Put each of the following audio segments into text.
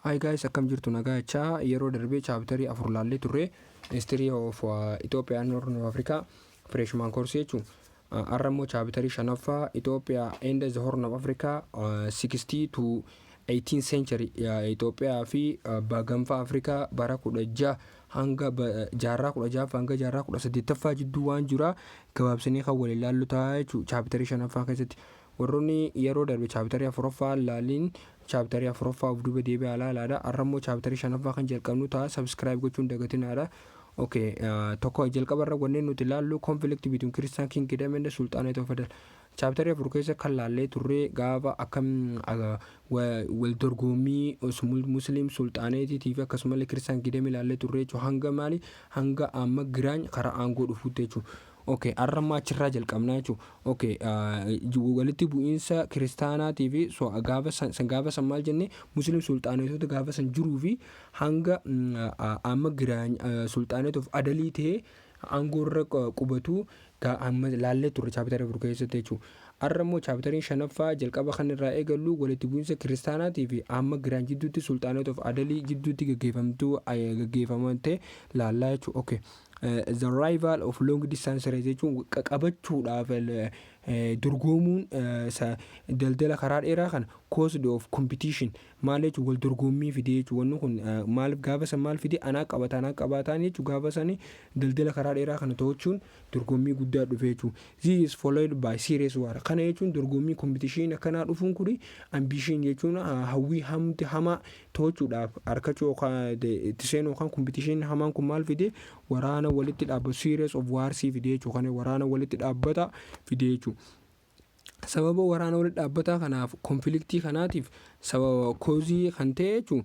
Hi guys, akkam jirtu nagaa jechaa yeroo darbee chaaptarii 4 laallee turre History of Ethiopia and Northern Africa Freshman course jechuun har'a immoo chaaptarii 5ffaa Ethiopia and the Horn of Africa 60 to 18th century Ethiopia fi baganfa Africa bara 16 hanga jaarraa 16 hanga jaarraa 18ffaa jidduu waan jira gabaabsanii kan waliin laallu ta'a jechuun chaaptarii 5ffaa keessatti warroonni yeroo darbe chaaptarii 4ffaa laaliin chaaptarii 4ffaa of duuba deebi'aa laalaadha. Har'a immoo chaaptarii 5ffaa kan jalqabnu ta'a. Subscribe gochuun dagatinaadha. Okay, tokko jalqabarra wanneen nuti ilaallu conflict between Christian kingdom and the Sultanate of Adal. Chaaptarii 4 keessa kan laallee turre gaafa akkam wal dorgommii Muslim Sultaneetii fi akkasumallee Christian kingdom ilaallee turre hanga maali hanga amma giraany karaa aangoo dhufuutti jechuudha. Okay, arrama achirraa jalqabnaa jechuudha. Okay, walitti bu'iinsa kiristaanaatii fi gaafa san maal jenne Muslim Sultaanetota gaafa san jiruu fi hanga amma giraany Sultanate of Adalii ta'ee aangoorra qubatu amma laallee turre chaaptarii 4 keessatti jechuudha. Har'a immoo chaaptariin 5ffaa jalqaba kan irraa eegallu walitti bu'iinsa kiristaanaatii fi amma giraany jidduutti Sultanate of Adalii jidduutti gaggeeffamte laallaa jechuudha. Okay. The rival of long distance race jechuun qabachuudhaaf dorgomuun daldala karaa dheeraa kan cost of competition maal jechuun wal dorgommii fide jechuun wanni kun maal gaafa san maal fide anaa qabataan jechuun gaafa san daldala karaa dheeraa kana to'achuun dorgommii guddaa dhufe jechuun this is followed by serious war kana jechuun dorgommii competition akkanaa dhufuun kuni ambition jechuun hawwii hamaa to'achuudhaaf harkachuu itti seenuu kan competition hamaan kun maal fide waraana walitti dhaabbatu series of wars fide jechuun kan waraana walitti dhaabbata fide jechuun sababa waraana walitti dhaabbata kanaaf conflictii kanaatiif sababa causii kan ta'e jechuun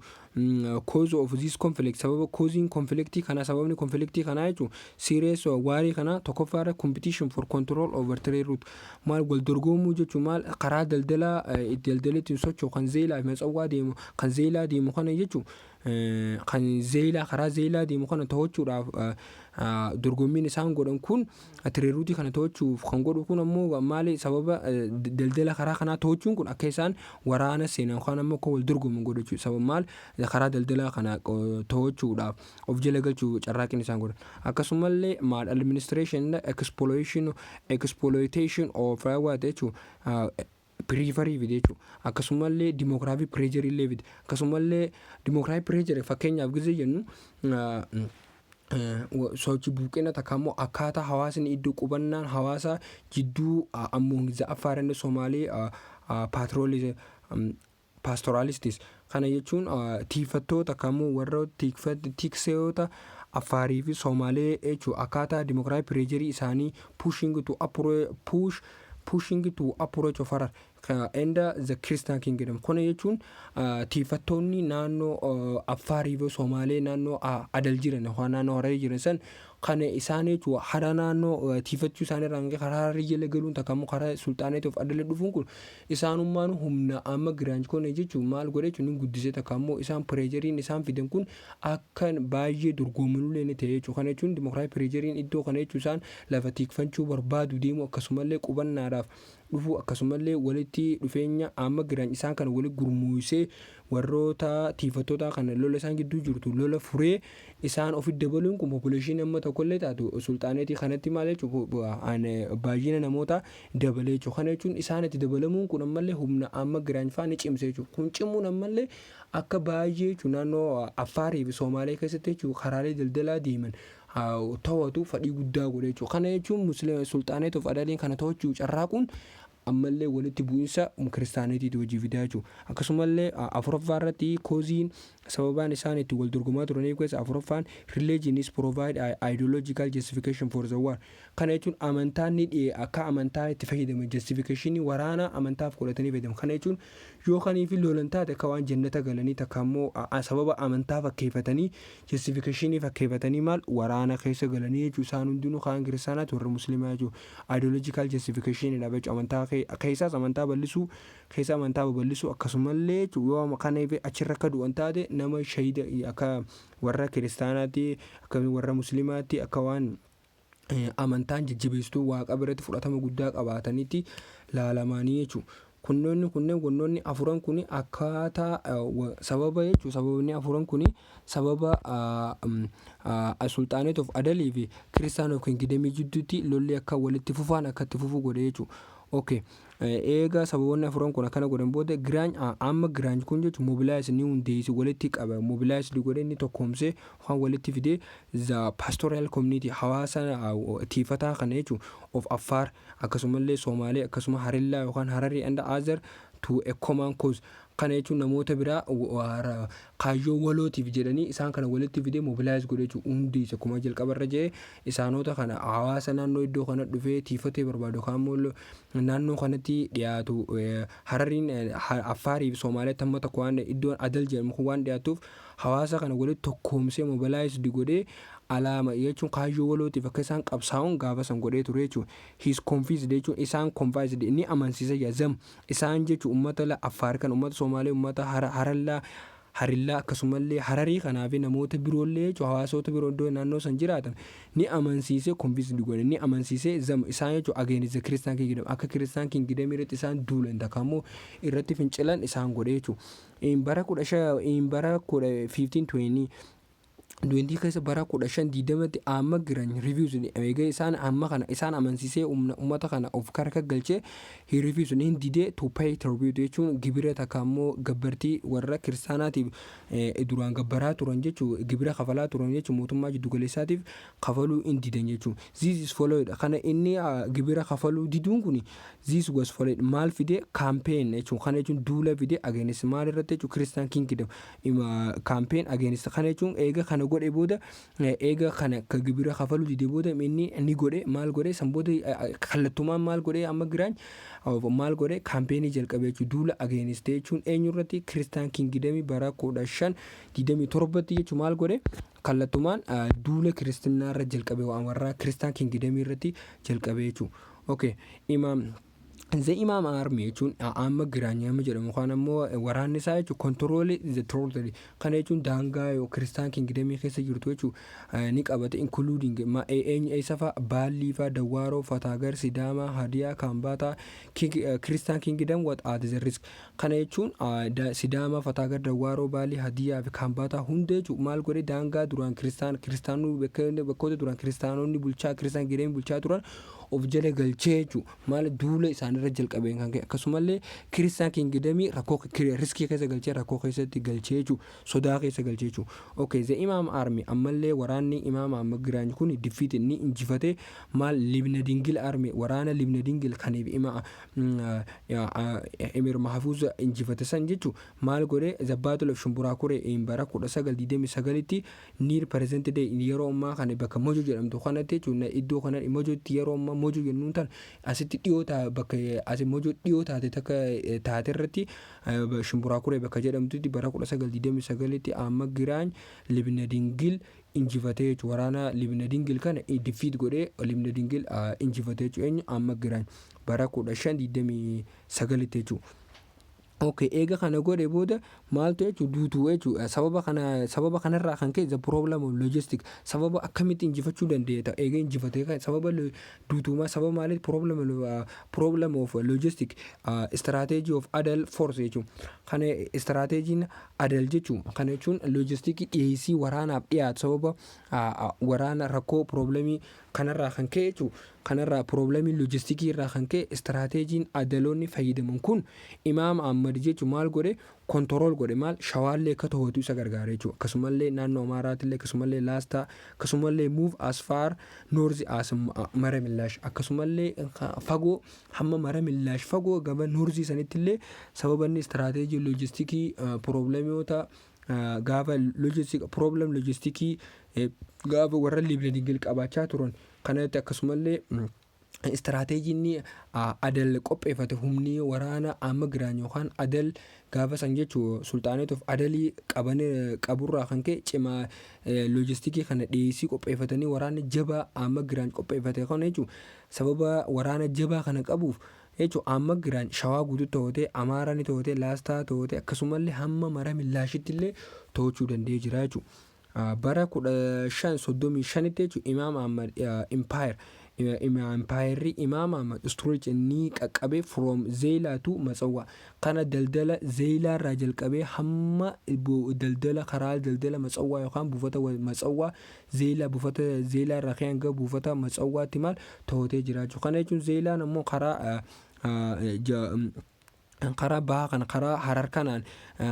cause of this conflict sababa causing conflictii kana sababni conflictii kana jechuun series warii kana tokkoffaarra competition for control over trade route maal wal dorgomuu jechuun maal karaa daldalatti socho'u kan zeelaa fi matsawwaa deemu kan zeelaa deemu kana jechuun kan zeelaa karaa zeelaa deemu kana to'achuudhaaf dorgommiin isaan godhan kun trade route kana to'achuuf kan godhu kun ammoo maali sababa daldala karaa kanaa to'achuun kun akka isaan waraana seenan kan ammoo wal dorgomu godhachu sababa maal karaa daldala kana to'achuudhaaf of jala galchuu carraaqin isaan godhan akkasumallee maal administration exploitation of what jechuun periphery video akkasumallee demographic pressure illee video akkasumallee demographic pressure fakkeenyaaf gisee jennu sochii buuqina takkaammoo akkaataa hawaasni iddoo qubannaan hawaasa jidduu ammoo Afaan Somaalee pastoralistis kana jechuun tiifattoota takkaammoo warra tikseyoota Afaarii fi Somaalee jechuun akkaataa demographic pressure isaanii pushing to approach of Harar and the Christian kingdom kana jechuun tiifattoonni naannoo Afaarii fi Somaalee naannoo Adal jiran naannoo Harar jiran san kana isaan jechuun hara naannoo tiifachuu isaanii irraa karaa jala galuun takkaammoo karaa Sultanate of Adal dhufuun kun isaanummaan humna amma giraany kana jechuun maal godhe jechuun guddisee takkaammoo isaan pressuriin isaan fidan kun akka baay'ee dorgomanullee ni ta'e jechuun kana jechuun demographic pressuriin iddoo kana jechuun isaan lafa tiikfachuu barbaadu deemu akkasumallee qubannaadhaaf dhufu akkasumallee walitti dhufeenya amma giraany isaan kana walitti gurmuusee warroota tiifattoota kana lola isaan gidduu jirtu lola furee isaan ofitti dabaluun kun population amma tokkollee taatu sultaanetii kanatti maal jechuun baay'ina namoota dabalee jechuun kana jechuun isaanitti dabalamuun kun ammallee humna amma giraany faana cimsee jechuun kun cimuun ammallee akka baay'ee jechuun naannoo Afaarii fi Somaalee keessatti jechuun karaalee daldalaa deeman ta'atu fadhii guddaa godhe jechuudha. Kana jechuun Musliim Sultanate of Adaliin kana to'achuu carraaquun ammallee walitti bu'iinsa kiristaanetiitti wajjin fidaa jechuudha. Akkasumallee afuraffaa irratti kooziin sababaan isaan itti wal dorgomaa turaniif keessa afuraffaan religion is provide ideological justification for the war. Kana jechuun amantaan ni dhi'ee akka amantaa itti fayyadaman justificationii waraana amantaaf godhatanii fayyadamu. Kana jechuun yoo kaniif lolan taate akka waan jannata galanii takka ammoo sababa amantaa fakkeeffatanii justificationii fakkeeffatanii maal waraana keessa galanii jechuun isaan hundinuu kaan kiristaanaati warra musliimaa jechuudha. Ideological justificationii dha jechuudha amantaa keessaas amantaa bal'isuu keessa amantaa babal'isuu akkasumallee yoo kana achirra akka du'an taate nama shahida akka warra kiristaanaatti akka warra musliimaatti akka waan amantaan jajjabeestuu waaqa biratti fudhatama guddaa qabaatanitti laalamanii jechuudha. Kunnoonni afuran kuni akkaataa sababa jechuun sababni afuran kuni sababa Sultanate of Adalii fi Christian of Kingdom jidduutti lolli akka walitti fufaan akkatti fufu godhe jechuudha. Okay. Eega sababoonni afuran kun akkana godhan booda amma giraanyi kun jechuun mobilize ni hundeessi walitti qaba mobilize godhe inni tokkoomsee waan walitti fidee the pastoral community hawaasa tiifataa kana jechuun of Affaar akkasumallee Somaalee akkasuma Harillaa yookaan Hararii and other to a common cause. Kana jechuun namoota biraa kaayyoo walootiif jedhanii isaan kana walitti fidee mobilize godhe jechuun hundi akkuma jalqabarra jedhee isaanota kana hawaasa naannoo iddoo kana dhufee tiifatee barbaadu kaammoo naannoo kanatti dhiyaatu Harariin Affaarii fi Somaaliyaa amma tokko waan iddoon Adal jedhamu waan dhiyaatuuf hawaasa kana walitti tokkoomsee mobilize godhee alaama jechuun kaayyoo walootiif akka isaan qabsaa'uun gaafa san godhee ture jechuudha. He's convinced jechuun isaan convinced inni amansiisa yazam isaan jechuun uummata Affaar kan uummata Somaalee uummata Harillaa akkasumallee Hararii kanaaf namoota biroollee jechuun hawaasota biroo iddoo naannoo san jiraatan ni amansiisee convinced godhe ni amansiisee isaan jechuun against Christian Kingdom akka Christian Kingdom irratti isaan duulan takkaammoo irratti fincilan isaan godhe jechuudha. Bara 1520 duwwantii keessa bara 1520tti amma giran reviews eega isaan amma kana isaan amansiisee uummata kana of karka galchee he reviews ni didee to pay tribute jechuun gibira takkaammoo gabbartii warra kiristaanaatiif duraan gabbaraa turan jechuun gibira kafalaa turan jechuun mootummaa jiddu galeessaatiif kafaluu hin didan jechuun this is followed kana inni gibira kafaluu diduun kun this was followed maal fide campaign jechuun kana jechuun duula fide against maal irratti jechuun Christian Kingdom campaign against kana jechuun eega kana godhe booda eega kana ka gibira kafalu dide booda inni godhe maal godhe san booda kallattumaan maal godhe amma giraan maal godhe campaign jalqabe jechuun duula against jechuun eenyurratti Christian Kingdom bara 1527 jechuun maal godhe kallattumaan duula kiristaanarra jalqabe waan warra Christian Kingdom irratti jalqabe jechuun. Okay. The Imam Army jechuun amma giraanyama jedhamu kan ammoo waraanni isaa jechuun control the territory kana jechuun daangaa yoo Christian Kingdom keessa jirtu jechuun ni qabate including eessafa Baallii fa Dawaaroo Fataagar Sidaama Hadiyaa Kaambaataa Christian Kingdom what are the risk kana jechuun Sidaama Fataagar Dawaaroo Baallii Hadiyaa fi Kaambaataa hunda jechuun maal godhe daangaa duraan kiristaanuu bakkoota duraan kiristaanonni bulchaa Christian Kingdom bulchaa turan of jala galchee jechuun maal duula isaanirra jalqabeen kan akkasumallee Christian Kingdom rakkoo riskii keessa galchee rakkoo keessatti galchee jechuun sodaa keessa galchee jechuun. Okay, the Imam Army ammallee waraanni Imam amma giraanyi kun defeat ni injifate maal Libna Dingil Army waraana Libna Dingil kaniif Emir Mahfuz injifate san jechuun maal godhe the battle of Shumburakure bara 1929tti near present day yeroo ammaa kana bakka Mojo jedhamtu kanatti jechuun iddoo kana Mojotti yeroo ammaa Mojo jennuun tan asitti dhiyoota bakka as Mojo dhiyoo taate takka taate irratti Shumburakure bakka jedhamtutti bara 1929tti amma giraany Libna Dingil injifatee jechuun waraana Libna Dingil kana defeat godhee Libna Dingil injifatee jechuun amma giraany bara 1529tti jechuun. Okay, eega kana godhe booda maaltu jechuun duutuu jechuun sababa kanarraa kan ka'e the problem of logistic sababa akkamitti injifachuu dandeenya eega injifatee kan sababa duutuumaa sababa maaliif problem of logistic strategy of adal force jechuun kana strategiin adal jechuun kana jechuun logistic dhiyeessii waraanaaf dhiyaatu sababa waraana rakkoo problemii kanarraa kan ka'e jechuun kanarraa problemii logistikii irraa kan ka'e strategiin adaloonni fayyadaman kun Imaam Ahmad jechuun maal godhe control godhe maal shawaallee akka to'atu isa gargaara jechuudha. Akkasumallee naannoo Amaaraatillee akkasumallee Laastaa akkasumallee move as far north as Mara Millaash akkasumallee fagoo hamma Mara Millaash fagoo gaba north sanittillee sababanni strateejii logistikii problemoota gaafa problem logistikii gaafa warra Libna Dingil qabaachaa turan kanatti akkasumallee strateejiin adal qopheeffate humni waraana amma giraan yookaan adal gaafa san jechuun Sultanates of Adalii qaburraa kan ka'e cimaa logistikii kana dhiyeessii qopheeffatanii waraana jabaa amma giraan qopheeffate kan jechuun sababa waraana jabaa kana qabuuf jechuun amma giraan shawaa guutuu ta'ootee Amaaraan ta'ootee Laastaa ta'ootee akkasumallee hamma Mara Millaashittillee to'achuu danda'ee jira jechuudha. Bara 1535tti jechuun Imaam Ahmad Empire empire imaama storage ni qaqqabe from Zeila to Matsawa kana daldala Zeila irraa jalqabee hamma daldala karaa daldala Matsawa yookaan buufata Matsawa buufata Zeila irraa hanga buufata Matsawaatti maal to'atee jiraachuu kana jechuun Zeilaan ammoo karaa bahaa kana karaa Harar kanaan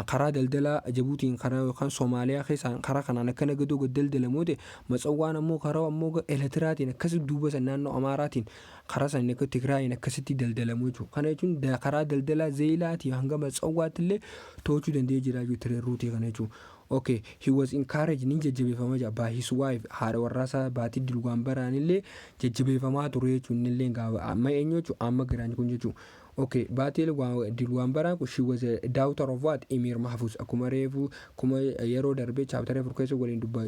karaa daldala Jabuutiin karaa yookaan Soomaaliyaa keessaan karaa kanaan akkana gadoo daldalamuute Matsawwaan ammoo karaa ammoo Eletiraatiin akkasi duuba san naannoo Amaaraatiin karaa san akka Tigraayin akkasitti daldalamu jechuudha. Kana jechuun karaa daldala Zeilaatii hanga Matsawwaatti illee to'achuu danda'ee jira jechuudha ruutii kana jechuudha. Okay, he was encouraged ni jajjabeeffamaa jira by his wife haadha warraasaa Baatii Dilwaan Baraan illee jajjabeeffamaa ture jechuun illee gaafa amma eenyu jechuudha amma Giraany kun jechuudha. Okay, Baatii Dilwaan Baraan she was a daughter of what? Emir Mahfuz akkuma reefu kuma yeroo darbee chapter 4 keessa waliin dubba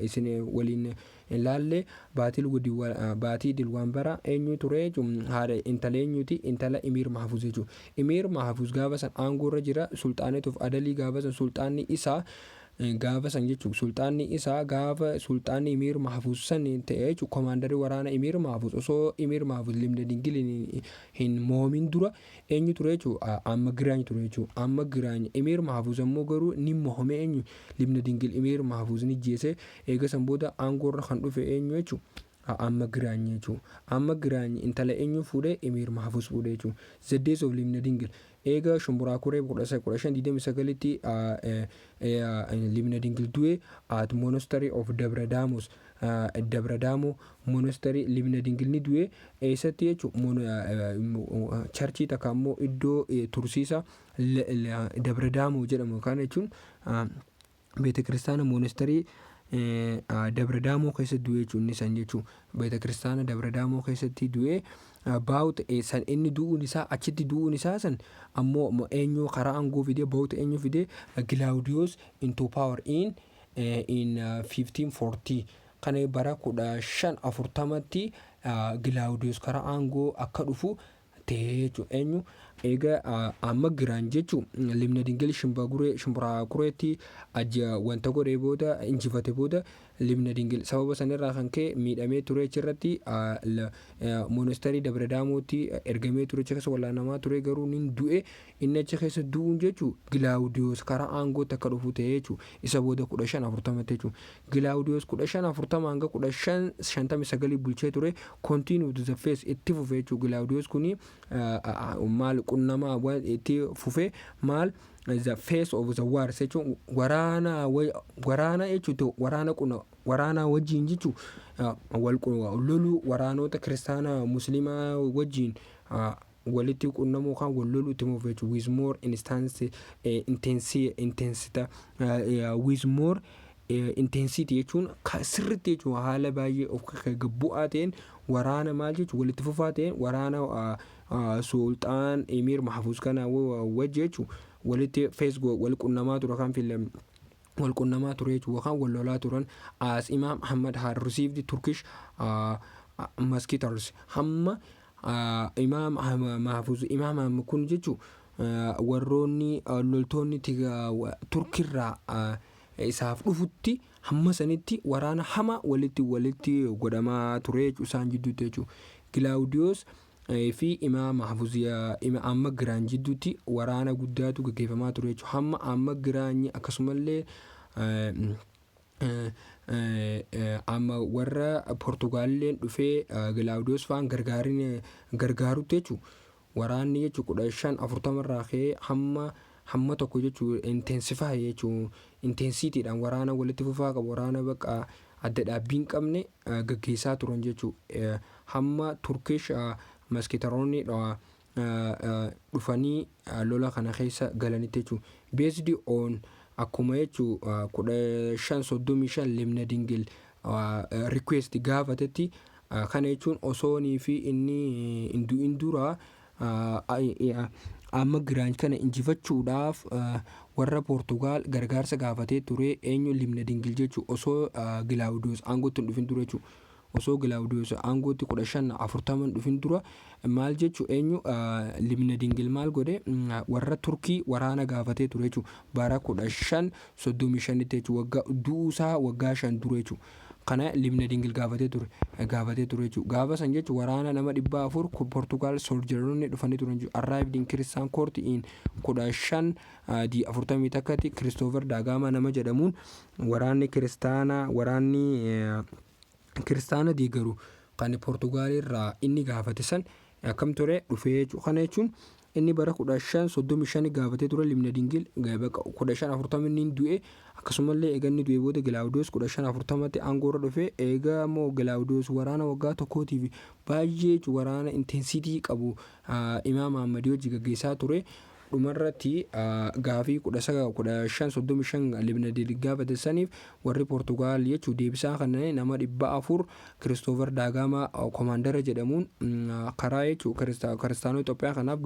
isin waliin ilaalle Baatii Dilwaan Baraan eenyu ture jechuun haadha intala eenyuti intala Emir Mahfuz jechuudha. Emir Mahfuz gaafa san aangoorra jira Sultanates of Adalii gaafa san sultaanni isaa gaafa san jechuun sultaanni isaa gaafa sultaanni Emir Mahfuz san ta'ee jechuun komaaንደሪ waraana Emir Mahfuz osoo Emir Mahfuz limna dingiliin hin moomin dura eenyu ture jechuun amma Giraany ture jechuun amma Giraany Emir Mahfuz ammoo garuu ni moome eenyu limna dingil Emir Mahfuz ni jeese eega san booda aangoorra kan dhufe eenyu jechuun amma Giraany jechuun amma Giraany intala eenyu fuudhee Emir Mahfuz fuudhee jechuun the days of limna dingil eega shumburaa kuree 1529tti limna dingil du'e at monastery of Dabra Damo monastery limna dingil ni du'e eessatti jechuun charchii takka ammoo iddoo tursiisa Dabra Damo jedhamu kana jechuun beete kiristaana monastery Dabra Damo keessatti du'e jechuun san jechuun beete kiristaana Dabra Damo keessatti du'e about san inni du'uun isaa achitti du'uun isaa san ammoo eenyu karaa aangoo fidee about eenyu fidee Claudius into power in 1540 kana bara 1540tti Claudius karaa aangoo akka dhufu ta'ee eenyu eega amma Giraany jechuun limna dingil shumburaa kureetti ajja wanta godhee booda injifate booda limna dingil sababa sanirraa kan ka'e miidhamee ture achirratti monasterii Dabra Damootti ergamee ture achi keessa wallaanamaa ture garuu nin du'e inni achi keessa du'uun jechuun Claudius karaa aangootti akka dhufu ta'ee jechuun isa booda 1540 jechuun Claudius 1540 hanga 1559 bulchee ture continue to the face itti fufee jechuun Claudius kuni maal qunnamaa itti fufee maal the face of the war jechuun waraana jechuun waraana wajjin jechuun lolu waraanota kiristaana muslimaa wajjin walitti qunnamuu kan wal lolu itti fufee jechuun with more intensity jechuun sirriitti jechuun haala baay'ee of gabbu'aa ta'een waraana maal jechuun walitti fufaa ta'een waraana sultaan Emir Mahfuz kana wajji jechuun walitti wal qunnamaa ture kan filam wal qunnamaa ture jechuun kan wal lolaa turan as Imam Muhammad had received Turkish musketeers hamma Imam Mahfuz Imam kun jechuun warroonni loltoonni Turkirraa isaaf dhufutti hamma sanitti waraana hama walitti godhamaa ture jechuun isaan jidduutti jechuun Claudius fi Imam Mahfuz amma Giraany jidduutti waraana guddaatu gaggeeffamaa ture jechuun hamma amma Giraany akkasumallee amma warra Portugaalleen dhufee Claudius faan gargaarutti jechuun waraanni jechuun 1540 irraa ka'ee hamma tokko jechuun intensify jechuun intensitiidhaan waraana walitti fufaa qabu waraana bakka adda dhaabbiin qabne gaggeessaa turan jechuun hamma Turkish masketeroonni dhufanii lola kana keessa galanitti jechuun based on akkuma jechuun 1535 limna dingil request gaafatetti kana jechuun osoonii fi inni indura amma Giraany kana injifachuudhaaf warra Portugaal gargaarsa gaafatee ture eenyu limna dingil jechuun osoo Claudius aangootti dhufin ture jechuun osoo Claudius aangootti 1540 dhufin dura maal jechuun eenyu limna dingil maal godhe warra Turkii waraana gaafatee ture jechuun bara 1535 jechuun waggaa du'uusaa waggaa 5 dura jechuun kana limna dingil gaafatee ture jechuudha. Gaafa san jechuun waraana nama 400 Portugal soldieroonni dhufanii turan jechuudha. Arrived in Christian court in 1540 takkatti Christopher Dagama nama jedhamuun waraanni kiristaana diigaru kan Portugal irraa inni gaafate san akkam ture dhufee jechuudha. Kana jechuun inni bara 1535 gaafatee ture limna dingil 1540 inni du'e. Akkasumallee eeganni du'e booda Gilaawudoos 1540tti aangoorra dhufe. Eega moo Gilaawudoos waraana waggaa tokkootiif baay'ee waraana intensitii qabu Imaam Ahmad wajji gaggeessaa ture. Dhumarratti gaafii 1535 limna dingil gaafate saniif warri Portugaal jechuun deebisaa kana nama 400 Christopher Dagama komaandara jedhamuun karaa jechuun kiristaanota Itoophiyaa kanaaf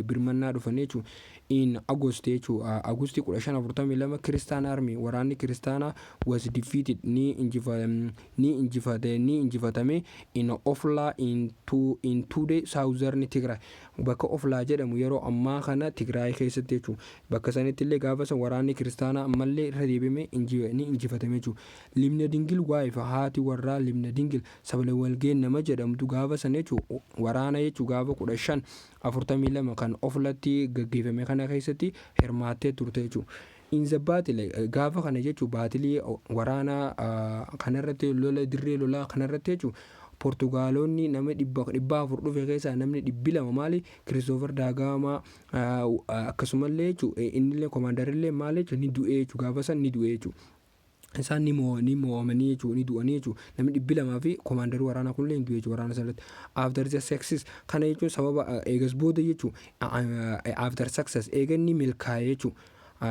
birmannaa dhufan jechuun in August jechuun Augustii 1542 Christian Army waraanni kiristaanaa was defeated ni injifatame in Ofla in today southern Tigray bakka Oflaa jedhamu yeroo ammaa kana Tigraay keessatti jechuudha. Bakka sanitti illee gaafa san waraanni kiristaanaa ammallee irra deebime ni injifatame jechuudha. Limna dingil waa'ee haati warraa limna dingil sabla walgeen nama jedhamtu gaafa san jechuudha. Waraana jechuudha gaafa 1542 kan Oflatti gaggeeffame kana keessatti hirmaattee turte jechuudha. Inza baatile gaafa kana jechuudha baatilii waraana kanarratti lola dirree lolaa kanarratti jechuudha. Portugaalonni nama 400 dhufe keessaa namni 200 maali Christopher Dagama akkasumallee jechuudha innillee komaaandarillee maali jechuudha ni du'ee jechuudha gaafa san ni du'ee jechuudha. Isaan ni mo'amanii jechuudha ni du'anii jechuudha namni 200 fi komaaandarii waraanaa kunillee ni du'ee jechuudha waraana sanatti. After the success kana jechuun sababa eegas booda jechuudha after success eeganni milkaa'ee jechuudha.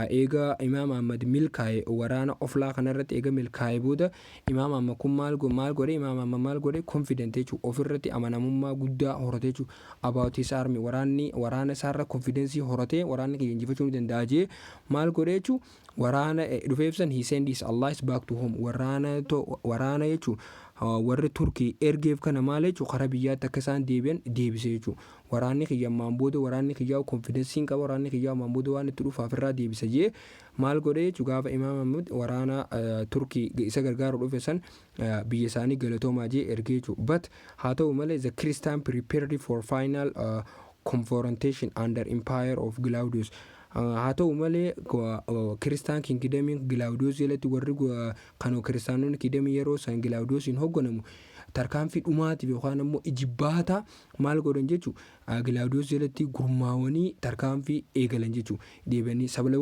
Eega Imaam Ahmad milkaa'e waraana Oflaa kanarratti eega milkaa'e booda Imaam Ahmad kun maal godhe confident jechuudha ofirratti amanamummaa guddaa horate jechuudha. About his army waraana isaarra confidence horate waraanni kiyya injifachuu ni danda'a jee maal godhe jechuudha. Waraana dhufeefsan he send his allies back to home waraana jechuudha. Warri Turkii ergeef kana maal jechuudha karaa biyyaatti akka isaan deebi'an deebisee jechuudha. Waraanni kiyya ammaan booda waraanni kiyyaa confidence qaba waraanni kiyyaa ammaan booda waan itti dhufaaf irraa deebisa jee maal godhe jechuudha. Gaafa Imaam Ahmad waraana Turkii isa gargaaru dhufe san biyya isaanii galatoomaa jee ergee jechuudha. But haa ta'u malee the Christian prepared for final confrontation under empire of Gilaawudoos. Haa ta'u malee Kiristaan kingdamiin Gilaawudoos jalatti warri kan kiristaanonni kingdamii yeroo san Gilaawudoosiin hoogganamu tarkaanfii dhumaatiif yookaan immoo ijibbaata maal godhan jechuudha. Gilaawudoos jalatti gurmaawanii tarkaanfii eegalan jechuudha. Deebi'anii sabla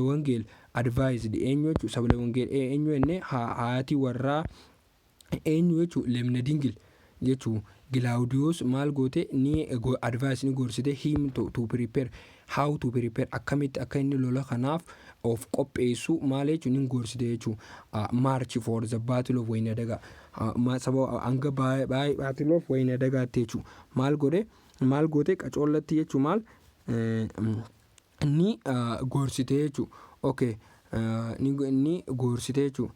wangeel advised eenyu jechuudha. Sabla wangeel eenyu enne haati warraa eenyu jechuudha limna dingil jechuudha. Gilaawudoos maal goote ni advice ni gorsite him to prepare how to prepare akkamitti akka inni lola kanaaf of qopheessu maal jechuun ni gorsite jechuudha. March for the battle of Waynadaga sababa hanga battle of Waynadagaatti jechuudha. Maal goote qacoollatti jechuudha maal ni gorsite jechuudha. Okay ni gorsite jechuudha.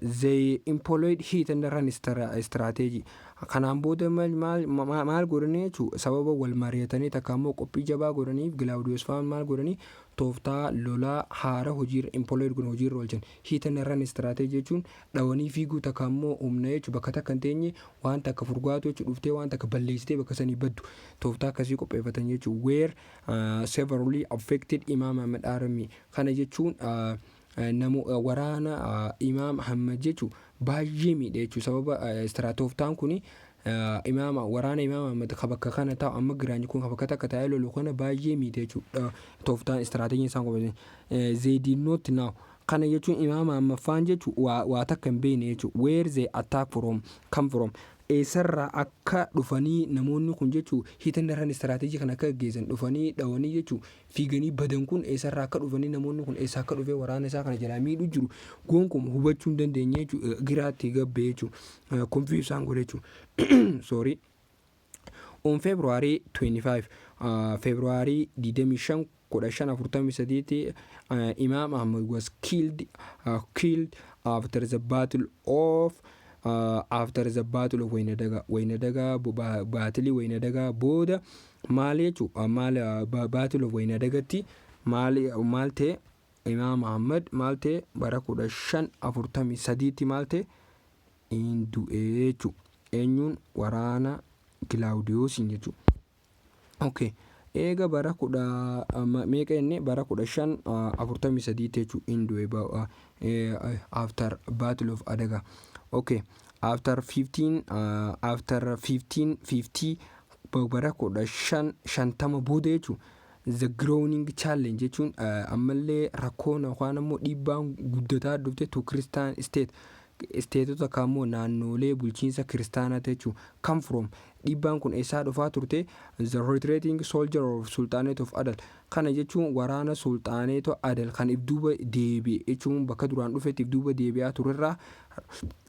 They employed hit and run strategy. Kanaan booda maal godhanii jechuudha sababa wal mari'atanii takka immoo qophii jabaa godhaniif Gilaawudoos fa'aan maal godhanii tooftaa lolaa haara hojiirra employed kun hojiirra oolchan. Hit and run strategy jechuun dhawanii fiiguu takka immoo humna jechuudha bakka takka hin teenye waan takka furgaatu jechuudha dhuftee waan takka balleessitee bakka sanii baddu tooftaa akkasii qopheeffatan jechuudha. Where severely affected Imaam Ahmad army kana jechuun waraana Imaam Ahmad jechuun baay'ee miidhe jechuudha. Sababa tooftaan kun waraana Imaam Ahmad bakka kana taa'u amma giraanyi kun bakka takka taa'ee lolu kana baay'ee miidhe jechuudha. Tooftaan istiraatejii isaan qopheessan. They did not know kana jechuun Imaam Ahmad faan jechuun waa takka hin beekne jechuudha. Where they attack come from eessarraa akka dhufanii namoonni kun jechuun hiitan daraan istiraatejii kan akka gaggeessan dhufanii dhawanii jechuun fiiganii badan kun eessarraa akka dhufanii namoonni kun eessa akka dhufee waraana isaa kana jalaa miidhu jiru gonkumaa hubachuu hin dandeenye jechuudha. Giraatti gabbee jechuudha. Konfii isaan godhe jechuudha. Sorry. On February 25 February 25 1543 Imam Ahmad was killed after the battle of Waynadaga battle Waynadaga booda maal jechuudha. Battle of Waynadagatti maal ta'e Imaam Ahmad maal ta'e bara 1543tti maal ta'e hin du'e jechuudha. Eenyuun waraana Kilaawudiyoosiin jechuudha. Okay. Eega bara meeqa inni bara 1543 jechuudha hin du'e after Battle of Adaga. Okay. After 1550 bara 1550 booda jechuudha. The growing challenge jechuun ammallee rakkoon yookaan ammoo dhiibbaan guddataa dhufte to Christian state. Isteetota kammoo naannolee bulchiinsa kiristaanaa jechuun come from dhiibbaan kun eessaa dhufaa turte the retreating soldier of Sultanate of Adal. Kana jechuun waraana Sultaneeto Adal kan ibduuba deebi'e jechuun bakka duraan dhufetti ibduuba deebi'aa turerraa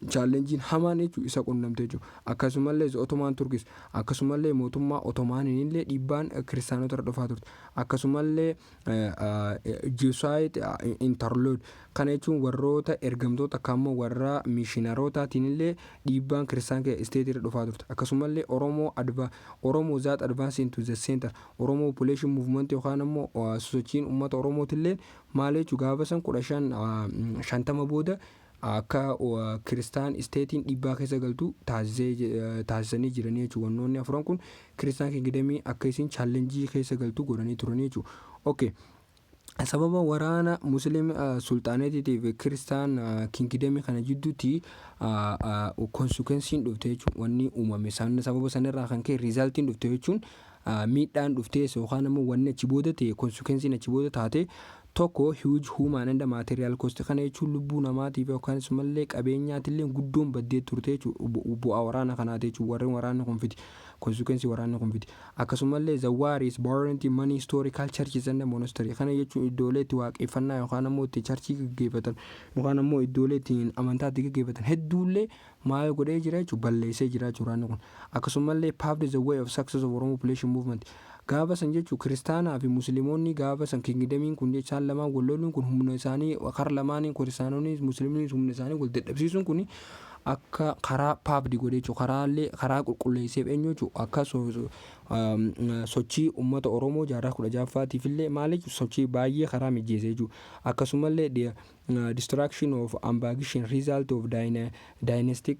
challenging hamaan jechuun isa qunnamte jechuudha. Akkasumallee Ottoman Turkish akkasumallee mootummaa Ottomaaniin illee dhiibbaan kiristaanota dhufaa turte. Akkasumallee Jesuit interlude kana jechuun warroota ergamtoota kammoo warra mishiinarootaatiin illee dhiibbaan kiristaan isteetii dhufaa turte. Akkasumallee Oromoo that advance into the center Oromoo population movement yookaan ammoo sosochiin uummata Oromootillee maal jechuun gaafa san 1550 booda akka kiristaan isteetiin dhiibbaa keessa galtu taasisanii jiranii jechuudha. Wannoonni afran kun kiristaan kingdamii akka isin challengii keessa galtu godhanii turanii jechuudha. Okay. Sababa waraana muslim sultaaneetiif kiristaan kingdamii kana jidduutti consequencein dhufte jechuudha. Wanni uumame sababa sanarraa kan ka'e resultiin dhufte jechuun miidhaan dhufte yookaan ammoo wanni achi booda ta'e consequencein achi booda taate tokko huge human and material cost kana jechuun lubbuu namaatiif yookaan mallee qabeenyaatillee guddoon baddee turte jechuudha. Bu'aa waraana kanaati jechuudha. Warreen waraanni kun fiti consequence waraanni kun fiti. Akkasumallee the war is borrowing money historical churches and monastery kana jechuun iddoolee itti waaqeffannaa yookaan ammoo itti charchii gaggeeffatan yookaan ammoo iddoolee itti amantaa itti gaggeeffatan hedduullee maal godhee jira jechuudha. Balleessee jira jechuudha waraanni kun. Akkasumallee paved the way of success of Oromo population movement. Gaafa san jechuun kiristaanaa fi musliimoonni gaafa san kingdamiin kun jechaan lamaan walloluun kun humna isaanii kara lamaanii kiristaanonni musliimonni humna isaanii wal dadhabsiisuun kun akka karaa paabdi godhee jechuudha. Karaa qulqulleesseef eenyu jechuudha. Akka sochii uummata Oromoo jaarraa 16ffaatiif illee maaliif sochii baay'ee karaa mijeessee jechuudha. Akkasumallee destruction of ambition result of dynastic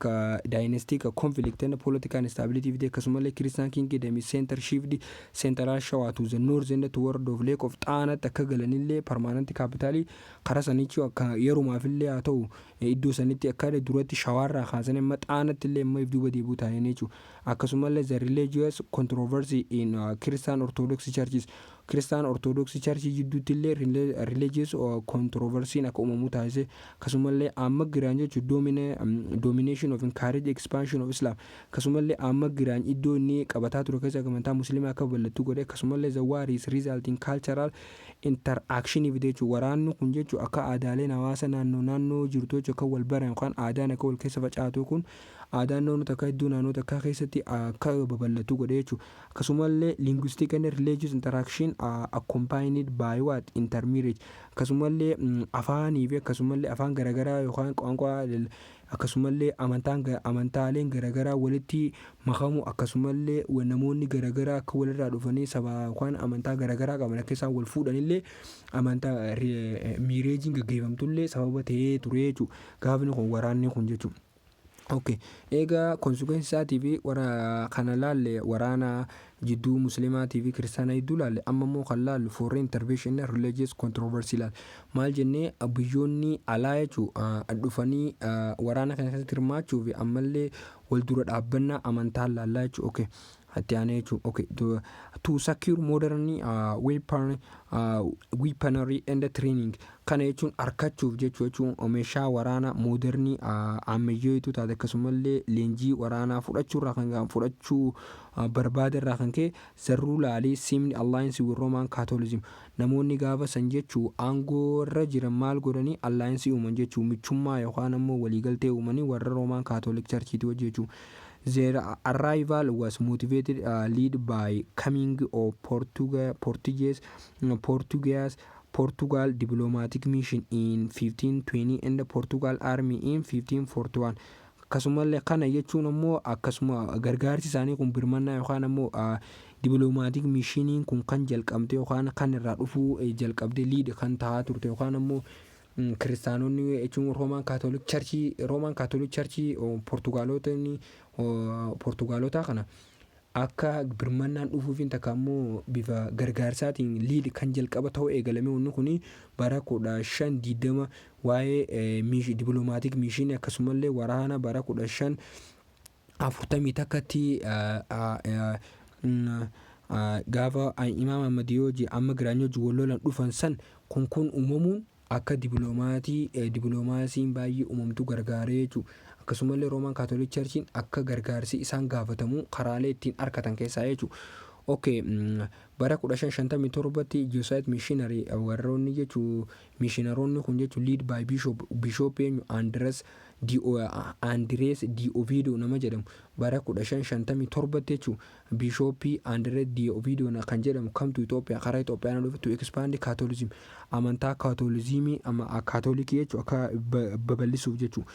conflict and political instability fi akkasumallee Christian kingdom center shift central shawaa to the north and toward of lake of Xaanatti akka galanillee permanent capital karaa sanichi akka yerumaaf illee haa ta'u iddoo sanitti akka duratti shawaarraa kaasanii amma Xaanatti illee amma duuba deebi'uu taa'anii jechuudha. Akkasumallee the religious controversy in Christian Orthodox churches Christian Orthodox Church jidduutti illee religious controversy akka uumamu taasise. Akkasumallee amma giraan jechuun domination of encourage expansion of Islam akkasumallee amma giraan iddoo inni qabataa ture keessa amantaa musliimaa akka bal'attu godhe. Akkasumallee the war is resulting cultural interaction jechuun waraanni kun jechuun akka aadaaleen hawaasa naannoo jirtu jechuun akka wal baran yookaan aadaan akka wal keessa facaatu kun aadaan naannoo akka iddoo naannoo akka keessatti akka babal'atu godhe jechuudha. Akkasumallee linguistic and religious interaction accompanied by what intermarriage akkasumallee afaanii fi akkasumallee afaan garagaraa yookaan qaanqaa akkasumallee amantaaleen garagaraa walitti makamu akkasumallee namoonni garagaraa akka walirraa dhufanii saba yookaan amantaa garagaraa qaban akka isaan wal fuudhanillee amantaa miireejiin gaggeeffamtullee sababa ta'ee ture jechuudha. Gaafni kun waraanni kun jechuudha. Okay. Egaa consequence isaatii fi kana laalle waraana jidduu musliimaatii fi kiristaanaa jidduu laalle amma immoo kan laallu foreign intervention and religious controversy laal maal jennee biyyoonni alaa jechuun dhufanii waraana kana keessatti hirmaachuu fi ammallee wal dura dhaabbannaa amantaa laallaa jechuudha. Okay. Okay, to secure modern weaponry and training kana jechuun argachuuf jechuun meeshaa waraana modernii ammayyeetu taate akkasumallee leenjii waraanaa fudhachuu barbaaderraa kan ka'e zarruu laalii simni alliance with Roman Catholicism namoonni gaafa san jechuun aangoorra jiran maal godhanii alliance uuman jechuun michummaa yookaan ammoo waliigaltee uumanii warra Roman Catholic Churchiti wajjin jechuun. Their arrival was motivated lead by coming of Portugal diplomatic mission in 1520 and the Portugal army in 1541. Akkasumallee kana jechuun ammoo akkasuma gargaarsi isaanii kun birmannaa yookaan ammoo diplomaatik miishiniin kun kan jalqabde yookaan kan irraa dhufuu jalqabde liid kan ta'aa turte yookaan ammoo kiristaanonni jechuun roomaan kaatolik charchii portugaalota kana akka birmannaan dhufuufiin takka ammoo bifa gargaarsaatiin liid kan jalqaba ta'uu eegalame wanni kun bara 1520 waa'ee diplomaatik miishinii akkasumallee waraana bara 1540 takkatti gaafa imaam Ahmadiyoo amma giraanyoo walloolan dhufan san kun uumamuun akka dippiloomaasiin baay'ee uumamtu gargaaree jechuudha. Akkasumallee roomaan kaatolik charchiin akka gargaarsi isaan gaafatamu karaalee ittiin argatan keessaa jechuudha. Bara 1557tti Jesuit missionary warroonni jechuun missionaroonni kun jechuun lead by bishop Andres di Ovidio nama jedhamu bara 1557tti jechuun bishopii Andres di Ovidio kan jedhamu kamtu Itoophiyaa karaa Itoophiyaa dhufe to expand Catholicism amantaa kaatoolizimii kaatoolikii jechuun akka babal'isuuf jechuudha.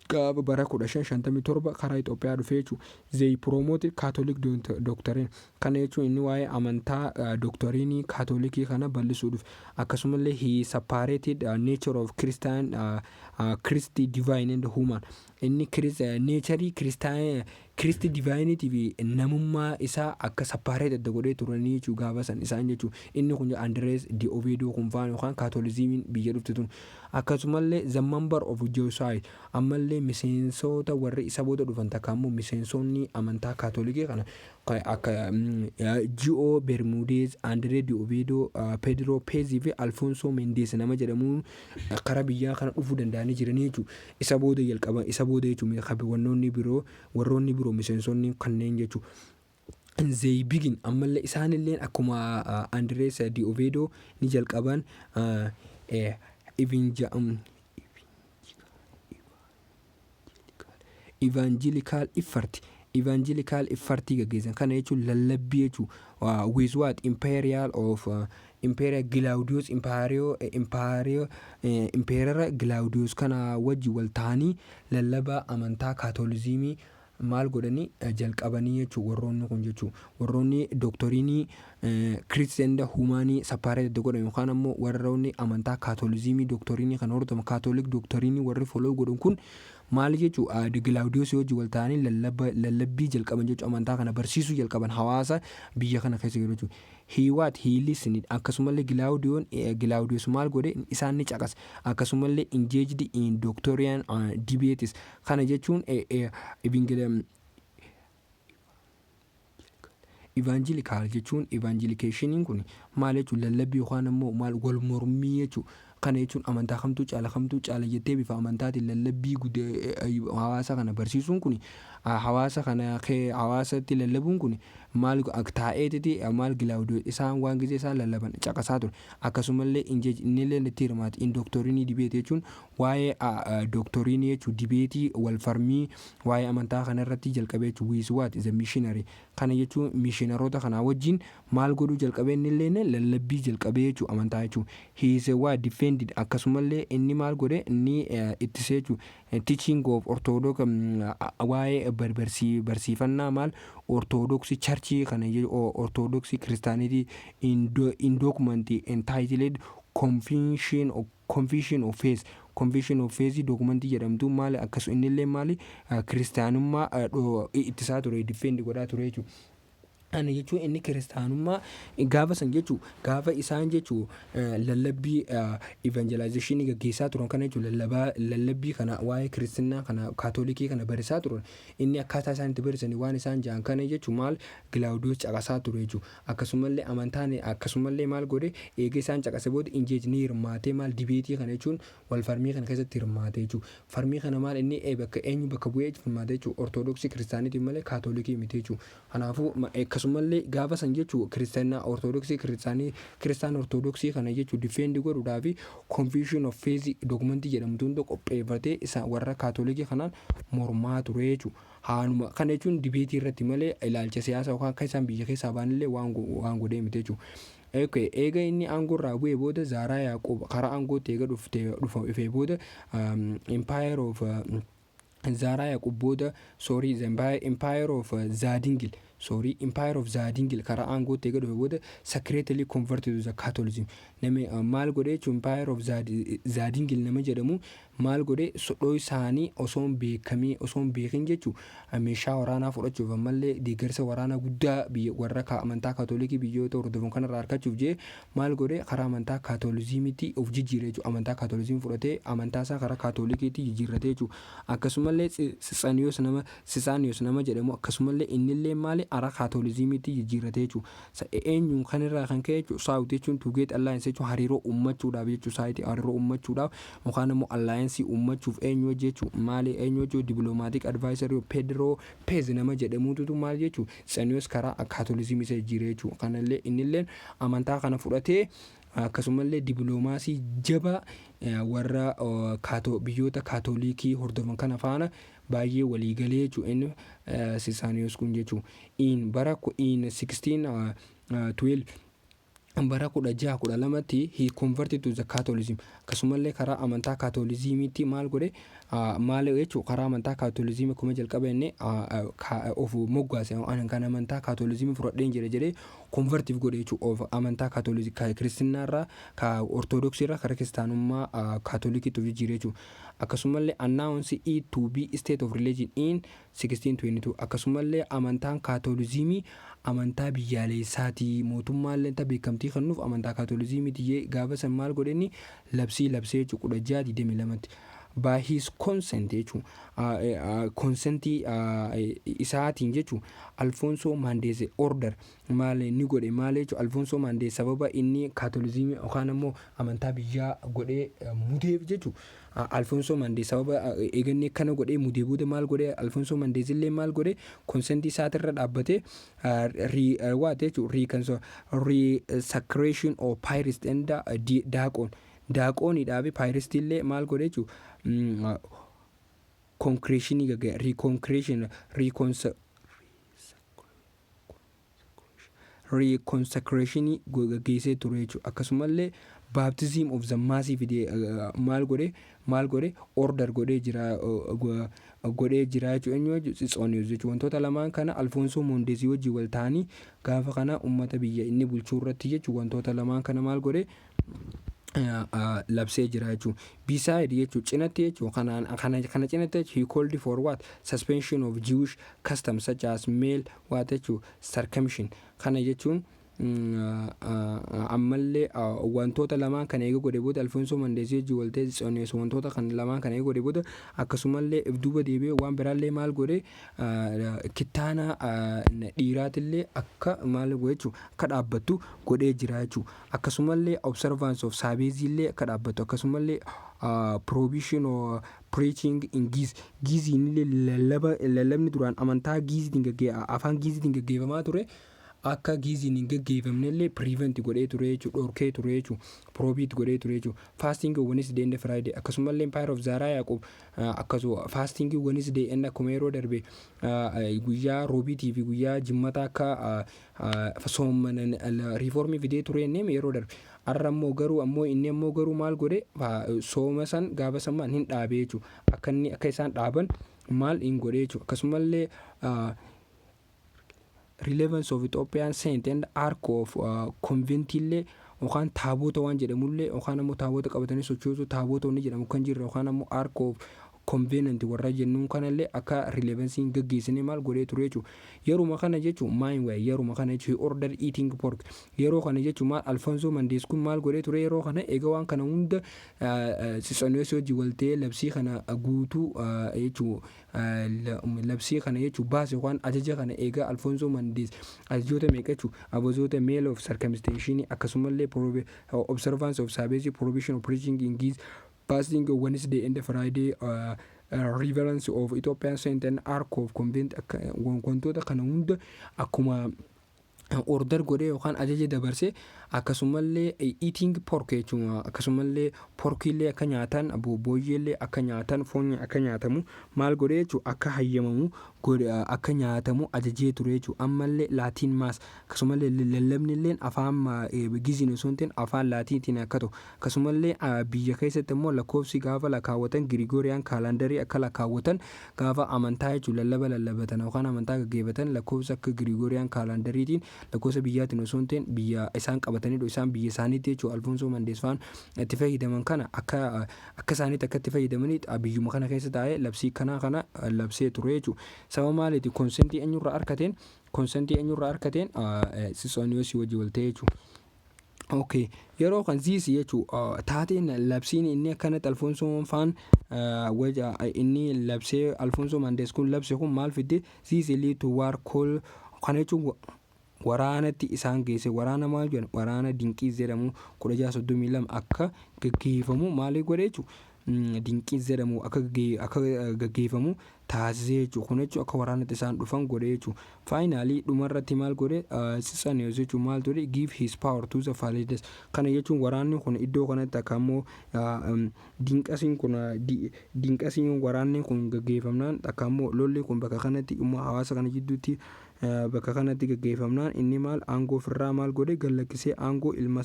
Gaafa bara 1557 karaa Itoophiyaa dhufee jechuun they promoted Catholic doctrine kana jechuun inni waa'ee amantaa dooktorinii kaatoolikii kana bal'isuu dhufe. Akkasumallee he separated nature of Christi divine and human inni nature Christi divinity fi namummaa isaa akka separate adda godhee turanii jechuun gaafa san isaan jechuun inni kun Andres di Ovidio kun faan yookaan kaatoolizimiin biyya dhufte tun. Akkasumallee the member of Jesuit ammallee miseensota warri isa booda dhufan takka ammoo miseensonni amantaa kaatoolikii kana akka Gio Bermudez, Andre di Ovidio, Pedro Pezzi fi Alfonso Mendes nama jedhamuun karaa biyyaa kana dhufuu danda'anii jiranii jechuudha. Isa booda jalqaban isa booda jechuun warroonni biroo miseensonni kanneen jechuudha. They begin ammallee isaanillee akkuma Andres di Ovidio ni jalqaban evangelical effort gaggeessan kana jechuun lallabbii jechuun with what imperial Glaudius Emperor Glaudius kana wajji wal ta'anii lallaba amantaa kaatoolizimii maal godhanii jalqabanii jechuun warroonni kun jechuun warroonni dooktorinii Christian humaanii separate adda godhan yookaan ammoo warroonni amantaa kaatoolizimii dooktorinii kan hordofan kaatoolik dooktorinii warri follow godhan kun maal jechuun Glaudius wajji wal ta'anii lallabbii jalqaban jechuun amantaa kana barsiisuu jalqaban hawaasa biyya kana keessa jiru jechuudha. He listened akkasumallee Glaudius maal godhe isaan ni caqas akkasumallee engaged in doctorian debates kana jechuun evangelical jechuun evangelizationiin kun maal jechuun lallabbii yookaan ammoo maal wal mormii jechuudha. Kana jechuun amantaa kamtuu caala jettee bifa amantaatiin lallabbii hawaasa kana barsiisuun kun hawaasatti lallabuun kun maal taa'eetiti maal Glaudius isaan waan gisee isaan lallaban caqasaa ture. Akkasumallee innillee itti hirmaate indoktorinii dibeetii jechuun waa'ee dooktorinii jechuun dibeetii wal farmii waa'ee amantaa kana irratti jalqabee jechuun wiiswaat the missionary kana jechuun missionaroota kanaa wajjin maal godhuu jalqabee innillee lallabbii jalqabee jechuun amantaa jechuun he waa defended akkasumallee inni maal godhe inni ittisee jechuun teaching of orthodox waa'ee barsiifannaa maal orthodoxy churchii kana orthodoxy christianity in document entitled confession of faith documentii jedhamtu maali akkasu innillee maali kiristaanummaa ittisaa ture defend godhaa ture jechuudha. Ana jechuun inni kiristaanummaa gaafa san jechuun gaafa isaan jechuun lallabbii evangelization gaggeessaa turan kana jechuun lallabbii kana waa'ee kiristinnaa kana kaatoolikii kana barisaa turan inni akkaataa isaan itti barisanii waan isaan ja'an kana jechuun maal Glaudius caqasaa ture jechuudha. Akkasumallee amantaan akkasumallee maal godhe eega isaan caqase booda injeejinii hirmaatee maal dibeetii kana jechuun wal farmii kana keessatti hirmaatee jechuudha. Farmii kana maal inni bakka bu'ee hirmaatee jechuudha ortodoksii kiristaanitii malee kaatoolikii miti jechuudha. Kanaafuu akkasumallee gaafa san jechuun kiristaanaa ortodoksii kiristaan ortodoksii kana jechuun difeendi godhuudhaa fi confusion of faith dokumentii jedhamtuun qopheeffatee isa warra kaatoolikii kanaan mormaa ture jechuudha. Haanuma kana jechuun dibeetii irratti malee ilaalcha siyaasaa yookaan akka isaan biyya keessaa baanillee waan godhee miti jechuudha. Eega inni aangoo irraa bu'ee booda Zaaraa Yaaqoob karaa aangootti eega dhufee booda empire of Zaaraa Yaaqoob booda empire of Zaadingil Empire of Zadingil karaa aangoo ta'e godhe booda secretly converted to the Catholicism. Name maal godhe jechuun Empire of Zadingil nama jedhamu maal godhe sodhoo isaanii osoo hin beekin jechuun meeshaa waraanaa fudhachuuf ammallee deeggarsa waraanaa guddaa warra amantaa kaatoolikii biyyoota hordofan kanarraa argachuuf jee maal godhe karaa amantaa kaatoolizimiitti of jijjiire jechuudha. Amantaa kaatoolizimii fudhatee amantaa isaa karaa kaatoolikiitti jijjiirrate jechuudha. Akkasumallee Sisaaniyoos nama jedhamu akkasumallee innillee maali karaa kaatoolizimiitti jijjiirrate jechuudha. Eenyuun kanirraa kan ka'e jechuudha saawutii jechuun tuugeet allaayinsii jechuun hariiroo uummachuudhaaf jechuudha. Saayitii hariiroo uummachuudhaaf yookaan immoo allaayinsii uummachuuf eenyu jechuudha. Maali eenyu jechuudha dippiloomaatiik advaayisarii Pedro Pez nama jedhamuutu maal jechuudha. Sisaaniyoos karaa kaatoolizimii isa jijjiire jechuudha. Kanallee innillee amantaa kana fudhatee akkasumallee dippiloomaasii jabaa warra biyyoota kaatoolikii hordofan kana faana baay'ee waliigalee jechuudha. Inni Sisaaniyoos kun jechuudha. Bara 1612 bara 1612tti he converted to the Catholicism. Akkasumallee karaa amantaa kaatoolizimiitti maal godhe maal jechuudha karaa amantaa kaatoolizimii kuma jalqaba inni of moggaase kan amantaa kaatoolizimii fudhadheen jedhee convertiif godhe jechuudha. Of amantaa kiristaanaarraa ortodoksiirraa karaa kiristaanummaa kaatoolikiitti of jijjiire jechuudha. Akkasumallee announce it to be state of religion in 1622. Akkasumallee amantaan kaatoolizimii amantaa biyyaalessaati mootummaallee beekamtii kennuuf amantaa kaatoolizimiitti gaafa san maal godheni labsee jechuudha 1622tti. By his consent jechuudha consentii isaatiin jechuudha Alfonso Mandese order maal ni godhe maal jechuudha Alfonso Mandese sababa inni kaatoolizimii yookaan immoo amantaa biyyaa godhee mudeef jechuudha. Alfonso Mandese sababa eegannee kana godhee mudee booda maal godhe Alfonso Mandese illee maal godhe consentii isaatirra dhaabbatee resecration of Pyrist and daaqoonidhaa fi Pyrist illee maal godhe jechuudha. Reconsecration geessee ture jechuudha. Akkasumallee baptism of the massive maal godhe order godhee jira jechuudha. Sisaaniyoos jechuudha. Wantoota lamaan kana Alfonso Mondesi wajjin wal ta'anii gaafa kana uummata biyya inni bulchuu irratti jechuudha. Wantoota lamaan kana maal godhe labsee jira jechuudha. Beside jechuudha cinatti jechuudha kana cinatti he called for what suspension of Jewish customs such as male jechuudha circumcision. Kana jechuun ammallee wantoota lamaan kana eega godhe booda Alfonso Mandesi wajjin wal ta'ee Sisaaniyoos wantoota kan lamaan kana eega godhe booda akkasumallee duuba deebi'ee waan biraallee maal godhe kitaana dhiiraatillee akka maal godhe jechuudha akka dhaabbattu godhee jira jechuudha. Akkasumallee observance of Sabbath illee akka dhaabbattu akkasumallee prohibition of preaching in Giiziin illee lallabni duraan amantaa Giiziitiin afaan Giiziitiin gaggeeffamaa ture. Akka Giiziin hin gaggeeffamnellee prevent godhee ture jechuudha. Dhorkee ture jechuudha. Prohibit godhee ture jechuudha. Fasting Wednesday and Friday akkasumallee Empire of Zara Yaaqub akkasuma fasting Wednesday and akkuma yeroo darbe guyyaa roobiitii fi guyyaa jimmataa akka soomanan riiformii fidee ture neem yeroo darbe. Arra immoo garuu maal godhe sooma san gaafa sammaan hin dhaabee jechuudha. Akka isaan dhaaban maal hin godhee jechuudha. Akkasumallee relevance of Ethiopian saint and ark of convent illee yookaan taaboota waan jedhamullee yookaan ammoo taaboota qabatanii sochoosuu taaboota inni jedhamu kan jirre yookaan ammoo ark of convenant warra jennuun kanallee akka relevansiin gaggeessine maal godhee ture jechuudha. Yeruma kana jechuun maayin waa'ee yeruma kana jechuun order eating pork yeroo kana jechuun maal Alfonso Mandesi kun maal godhee ture yeroo kana eega waan kana hunda Sisaaniyoos wajjin wal ta'ee labsii kana guutuu jechuudha. Labsii kana jechuun baase waan ajaja kana eega Alfonso Mandesi ajajoota meeqa jechuudha abazoota male of circumcision akkasumallee observance of Sabbath prohibition of preaching in Giiz fasting Wednesday and Friday reverence of Ethiopian saint and ark of convent wantoota kana hunda akkuma order godhee yookaan ajaja dabarsee akkasumallee eating pork jechuun akkasumallee porkiillee akka nyaatan booyyeellee akka nyaatan foon akka nyaatamu maal godhee jechuun akka hayyamamu akka nyaatamu ajajee ture jechuun ammallee laatiin maas akkasumallee lallabnillee afaan giziin osoo hin ta'in afaan laatiitiin akka ta'u akkasumallee biyya keessatti immoo lakkoofsi gaafa lakkaawwatan Girigooriyaan kaalandarii akka lakkaawwatan gaafa amantaa jechuun lallabatan yookaan amantaa gaggeeffatan lakkoofsa akka Girigooriyaan kaalandariitiin lakkoofsa biyyaatiin osoo hin ta'in biyya isaan qabatanidha isaan biyya isaaniitti jechuun Alfonso Mandeesfaan itti fayyadaman kana akka isaaniitti akka itti fayyadamanitti biyyuma kana keessa taa'ee labsii kana labsee ture jechuudha. Sababa maaliiti konsentii eenyurraa argateen Sisoniyoosii wajji wal ta'ee jechuudha. Okay, yeroo kan ziisi jechuudha taateen labsiin inni akkanatti Alfonso faan inni labsee Alfonso Mandees kun labse kun maal fidde ziisi liitu waar kool kana jechuun waraanatti isaan geesse waraana maal jedhamu waraana dinqii jedhamu 1632 akka gaggeeffamu maali godhe jechuudha. Dinqii jedhamu akka gaggeeffamu taasisee jechuudha. Kun jechuudha akka waraanatti isaan dhufan godhe jechuudha. Faayinaalii dhumarratti maal godhe Sisaniyoos jechuun maal ture give his power to the Falides. Kana jechuun waraanni kun iddoo kanatti akka immoo dinqasiin waraanni kun gaggeeffamnaan akka immoo lolli kun bakka kanatti immoo hawaasa kana jidduutti bakka kanatti gaggeeffamnaan inni maal aangoo ofirraa maal godhe gallakkisee aangoo ilma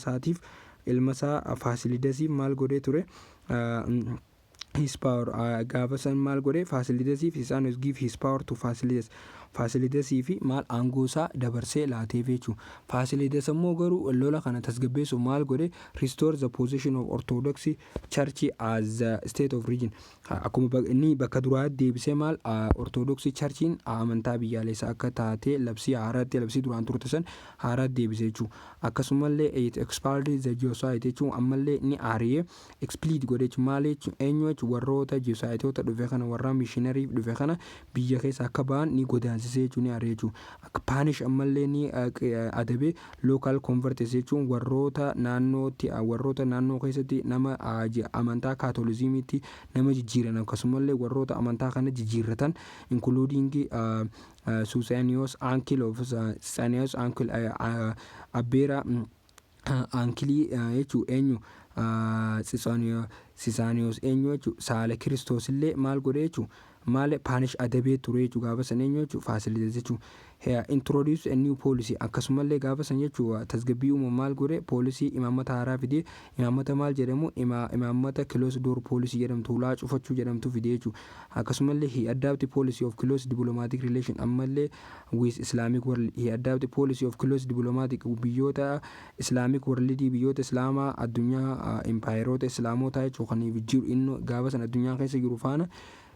isaa Faasilidasiif maal godhe ture. His power gaafa san maal godhe Faasilidasiif Sisaniyoos give his power to Faasilidasii fi maal aangoo isaa dabarsee laateef jechuudha. Faasilidas immoo garuu lola kana tasgabbeessu maal godhe restore the position of Orthodox Church as the state of region. Akkuma inni bakka duraatti deebisee maal Orthodox Churchiin amantaa biyyaalessaa akka taate labsii duraan turte san haaraatti deebisee jechuudha. Akkasumallee expelled the Jesuit jechuun ammallee ni aariyee expelled godhe jechuun maal jechuun eenyu jechuun warroota Jesuitoota dhufe kana warra missionary dhufe kana biyya keessa akka ba'an ni godaansisee jechuun ni aariyee jechuudha. Akka punish ammallee ni adabe local converts jechuun warroota naannoo keessatti nama amantaa kaatolizimiitti nama jijjiiran akkasumallee warroota amantaa kana jijjiirratan including Susaniyoos uncle of Susaniyoos uncle abbeera ankilii jechuun eenyu Sisaniyoos eenyu jechuun saala Kiristoos illee maal godhe jechuun maal punish adabee ture jechuun gaafa san eenyu jechuun Faasilidas jechuun introduce a new policy akkasumallee gaafa san jechuun tasgabbii uumamu maal godhe poolisii imaammata haaraa fidee imaammata maal jedhamu imaammata closed door policy jedhamtu hulaa cufachuu jedhamtu fidee jechuudha. Akkasumallee he adapt policy of close diplomatic relation ammallee with Islamic world he adapt policy of close diplomatic biyyoota Islamic world biyyoota islaamaa addunyaa empaayeroota islaamotaa jechuun kan jiru inni gaafa san addunyaa keessa jiru faana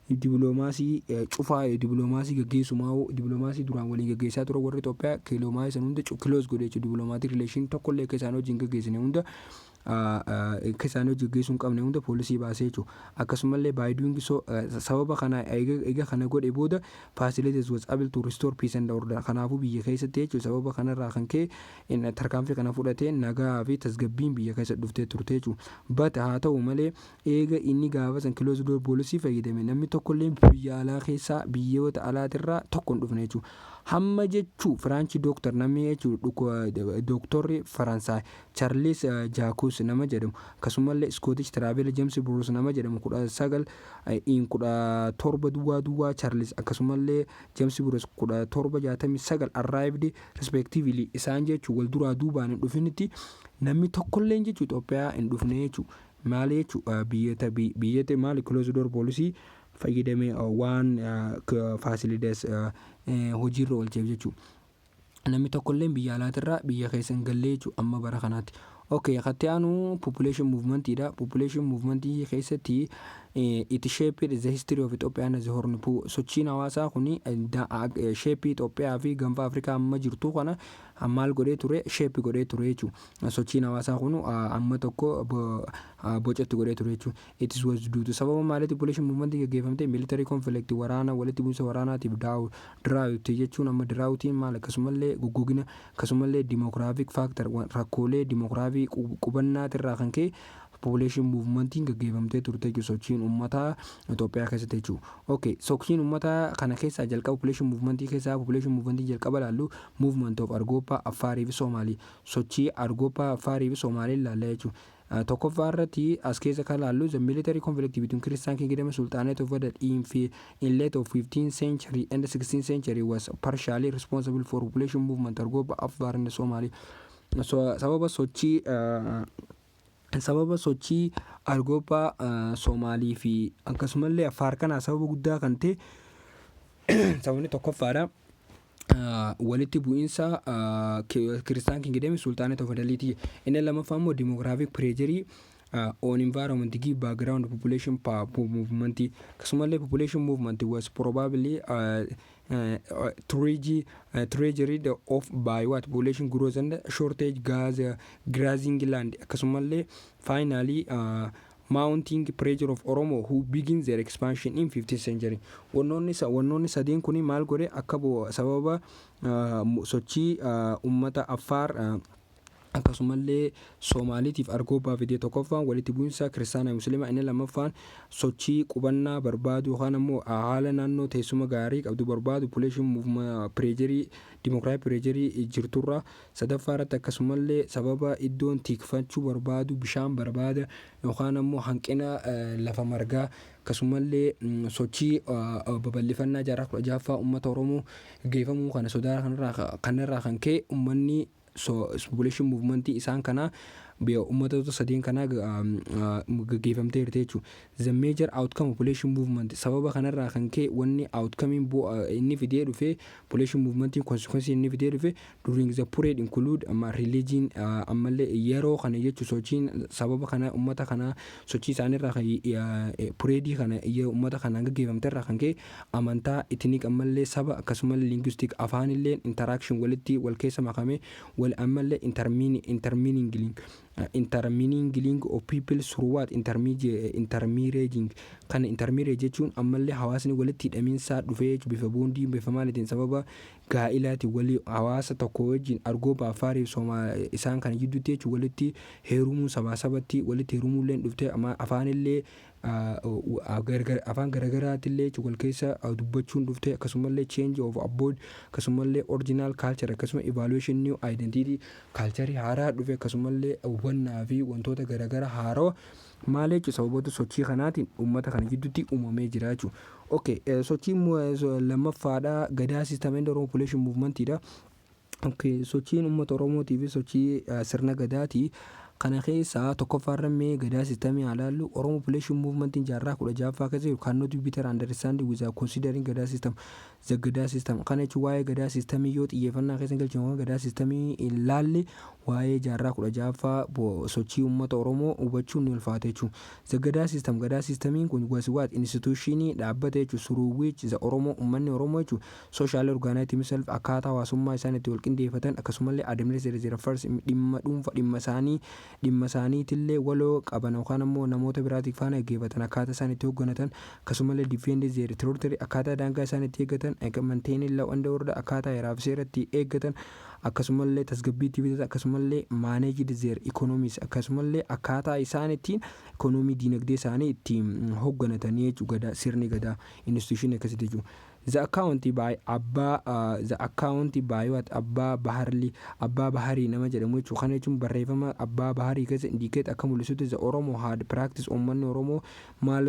dipiloomaasii cufaa dipiloomaasii gaggeessumaa dipiloomaasii duraan waliin gaggeessaa ture warri Itoophiyaa kiiloomaasii san hunda kiloos godhe jechuudha. Diplomaatik rileeshin tokkollee akka isaan wajjin gaggeessine hunda akka isaan wajjin gaggeessuu hin qabne hunda poolisii baasee jechuudha. Akkasumallee baay'duun sababa kana eega kana godhe booda Faasilidas was able to restore peace and order. Kanaafuu biyya keessatti jechuudha sababa kanarraa kan ka'e tarkaanfii kana fudhatee nagaa fi tasgabbiin biyya keessa dhuftee turte jechuudha. But haa ta'u malee eega inni gaafa san closed door poolisii fayyadame namni tokkollee biyya alaa keessaa biyyoota alaatirraa tokko hin dhufne jechuudha. Hamma jechuu Firaanchi dooktar namni jechuudha dooktorri Faransaay Charles Jaakus nama jedhamu akkasumallee Scottish Traveler James Bruce nama jedhamu 17 duwwaa Charles akkasumallee James Bruce 1769 arrived respectively isaan jechuudha wal duraa duubaan hin dhufinitti namni tokkollee jechuudha Itoophiyaa hin dhufne jechuudha. Maali jechuudha biyyata maali closed door policy fayyadamee waan Faasilidas hojiirra oolcheef jechuudha. Namni tokkollee biyya alaatirraa biyya keessa hin galle jechuudha amma bara kanaatti. Okay, akkatti aanu population movementidha. Population movementii keessatti it shaped the history of Ethiopia as a whole. Sochiin hawaasaa kuni shape Itoophiyaa fi gaanfa Afrikaa amma jirtu kana maal godhee ture shape godhee ture jechuudha. Sochiin hawaasaa kun amma tokko bocatti godhee ture jechuudha. It was due to sababa maaliif population movementii gaggeeffamte military conflict waraana walitti bu'insa waraanaatiif drought jechuun amma droughtiin maal akkasumallee goggogina akkasumallee demographic factor rakkoolee demographic qubannaatirraa kan ka'e population movementiin gaggeeffamtee turte jechuudha sochiin uummataa Itoophiyaa keessatti jechuudha. Okay, sochiin uummataa kana keessaa jalqaba population movementii keessaa population movementii jalqaba ilaallu movement of Argobbaa Affaarii fi Soomaalii sochii Argobbaa Affaarii fi Soomaalii ilaalla jechuudha. Tokkoffaa irratti as keessa kan ilaallu the military conflict between Christian kingdom and Sultanate of the in late of 15th century and the 16th century was partially responsible for population movement Argobbaa Affaar and Soomaalii. So sababa sochii Argobbaa Soomaalii fi akkasumallee Affaar kanaa sababa guddaa kan ta'e sababni tokkoffaadha. Walitti bu'iinsa Christian kingdom Sultanate of the inni lammaffaa immoo demographic pressure on environment give background population movement akkasumallee population movement was probably triggered off by what population growth and shortage gas grazing land akkasumallee finally mounting pressure of Oromo who begins their expansion in 15th century. Wannoonni sadeen kuni maal godhe akka sababa sochii ummata Affaar akkasumallee Soomaaliitiif Argobbaa fidee tokkoffaan walitti bu'iinsa kiristaanaa musliimaa inni lammaffaan sochii qubannaa barbaadu yookaan ammoo haala naannoo teessuma gaarii qabdu barbaadu population pressure demographic pressure jirturra sadaffaa irratti akkasumallee sababa iddoon tikfachuu barbaadu bishaan barbaada yookaan ammoo hanqina lafa margaa akkasumallee sochii babal'ifannaa jaarraa 16ffaa uummata Oromoo geeffamuu kana sodaa kanarraa kan ka'e uummanni population movement isaan kana ummatoota sadeen kana gaggeeffamtee jirti jechuudha. The major outcome population movement sababa kanarraa kan ka'e wanni outcome inni fidee dhufe population movement consequence inni fidee dhufe during the period include religion ammallee yeroo kana jechuun sochiin sababa kana ummata kana sochii isaanirraa period kana ummata kana gaggeeffamteerraa kan ka'e amantaa ethnic ammallee saba akkasumallee linguistic afaanillee interaction walitti wal keessa makame wal ammallee intermingling of people through what intermarrying kan intermarriage jechuun ammallee hawaasni walitti hidhamiinsaa dhufee bifa boondii bifa maalitiin sababa gaa'ilaatiin walii hawaasa tokko wajjin Argobbaa Affaarii Soomaalii isaan kana gidduutti jechuun walitti heerumuu sabatti walitti heerumuullee dhuftee afaanillee afaan garaagaraatillee wal keessa dubbachuun dhuftee akkasumallee change of abode akkasumallee original culture akkasuma evaluation new identity culture haaraa dhufe akkasumallee hubannaa fi wantoota garaagaraa haaraa maal jechuun sababoota sochii kanaatiin uummata kana gidduutti uumamee jira jechuudha. Okay, sochii lammaffaadha Gadaa system and Oromo population movementidha. Okay, sochiin uummata Oromootii fi sochii sirna Gadaati. Kana keessaa tokkoffaarra mee Gadaa system ilaallu Oromo population movement jaarraa 16ffaa keessa jiru cannot be better understand without considering Gadaa system. The Gadaa system kana jechuun waa'ee Gadaa system yoo xiyyeeffannaa keessa galchinu Gadaa system ilaalle waa'ee jaarraa 16ffaa sochii uummata Oromoo hubachuun ni ulfaata jechuudha. The Gadaa system kun was what institution dhaabbata jechuudha through which the Oromo uummanni Oromoo jechuudha social organize himself akkaataa hawaasummaa isaan itti wal qindeeffatan akkasumallee administrative their first dhimma dhuunfa dhimma isaaniitillee waloo qaban yookaan ammoo namoota biraatiif faana eeggeeffatan akkaataa isaan itti hoogganatan akkasumallee defend their territory akkaataa daangaa isaan itti eeggatan maintain law and order akkaataa heeraa fi seeratti eeggatan akkasumallee tasgabbiitti bitatan akkasumallee manage their economies akkasumallee akkaataa isaan ittiin economy diinagdee isaanii ittiin hoogganatanii jechuudha sirni Gadaa institution akkasitti jechuudha. The account by what Abbaa Baharii nama jedhamu jechuudha. Kana jechuun barreeffama Abbaa Baharii keessa indicate akka mul'isutti the Oromo had practice uummanni Oromoo maal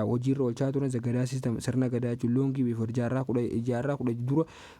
hojiirra oolchaa turan the Gadaa system sirna Gadaa jechuun long before jaarraa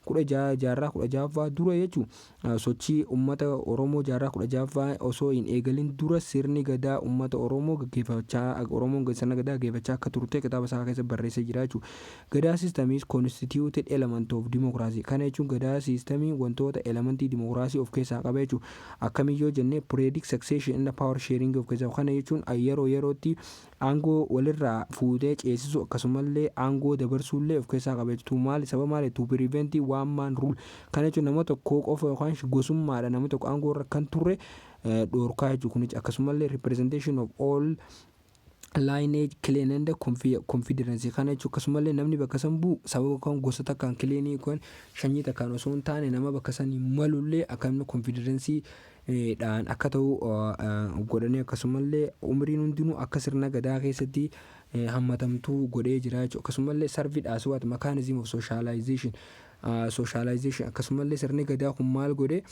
16ffaa dura jechuudha. Sochii uummata Oromoo jaarraa 16ffaa osoo hin eegalin dura sirni Gadaa uummata Oromoo gaggeeffachaa Oromoon sirna Gadaa gaggeeffachaa akka turte kitaaba isaa keessa barreessee jira jechuudha. Gadaa system constituted element of democracy kana jechuun Gadaa systemii wantoota elementii democracy of keessaa qaba jechuudha. Akkamiyyoo jennee predict succession and power sharing of keessaa kana jechuun yerootti aangoo walirraa fuudhee ceesisuu akkasumallee aangoo dabarsuullee of keessaa qaba jechuudha. Maali sababa maali to prevent one man rule kana jechuun nama tokko qofa yookaan gosummaadha nama tokko aangoo irra kan turre dhoorkaa jechuudha. Kunis akkasumallee representation of all lineage clan and confederacy kana jechuun akkasumallee namni bakka san bu'u sababa kan gosa takkaan kileenii kun shanyii takkaan osoo hin taane nama bakka san malullee akkamitti confederacy dhaan akka ta'u godhanii akkasumallee umriin hundinuu akka sirna gadaa keessatti hammatamtuu godhee jira jechuudha. Akkasumallee sarviidhaas waat mechanism of socialization akkasumallee sirni gadaa kun maal godhe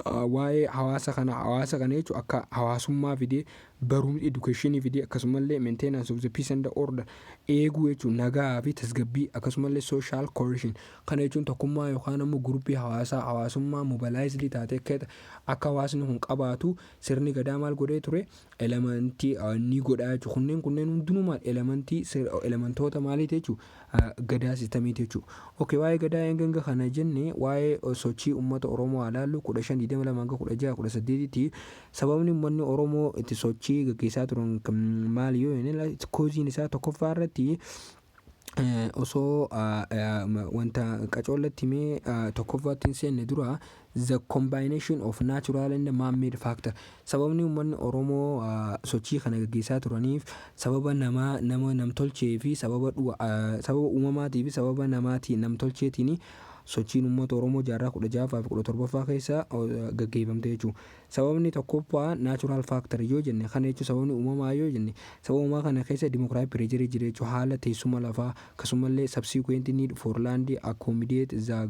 waa'ee hawaasa kana jechuudha akka hawaasummaa fidee barumsa educationii fidee akkasumallee maintenance of the peace and the order eeguu jechuudha nagaa fi tasgabbii akkasumallee social cohesion kana jechuun tokkummaa yookaan immoo guruppii hawaasummaa mobilized taatee akka hawaasni kun qabaatu sirni gadaa maal godhee ture elementii ni godhaa jechuudha. Kunneen hundumaa elementoota maaliiti jechuudha gadaa sistamiiti jechuudha. Okay, waa'ee gadaa eeganga kana jenne waa'ee sochii uummata Oromoo alaallu 1522-16 sababni uummanni Oromoo itti sochii gaggeessaa turan maali yoo jenne koziin isaa tokkoffaa irratti osoo wanta qacoolatti mee tokkoffaatti hin seenne dura the combination of natural and man-made factor sababni uummanni Oromoo sochii kana gaggeessaa turaniif sababa namtolchee fi sababa uumamaatii fi sababa namtolcheetiin sochiin uummata Oromoo jaarraa 16ffaa fi 17ffaa keessa gaggeeffamte jechuudha. Sababni tokkoffaa natural factor yoo jenne kana jechuun sababni uumamaa yoo jenne sababa uumamaa kana keessa democratic pressure jira jechuudha. Haala teessuma lafaa akkasumallee subsequent need for land accommodate the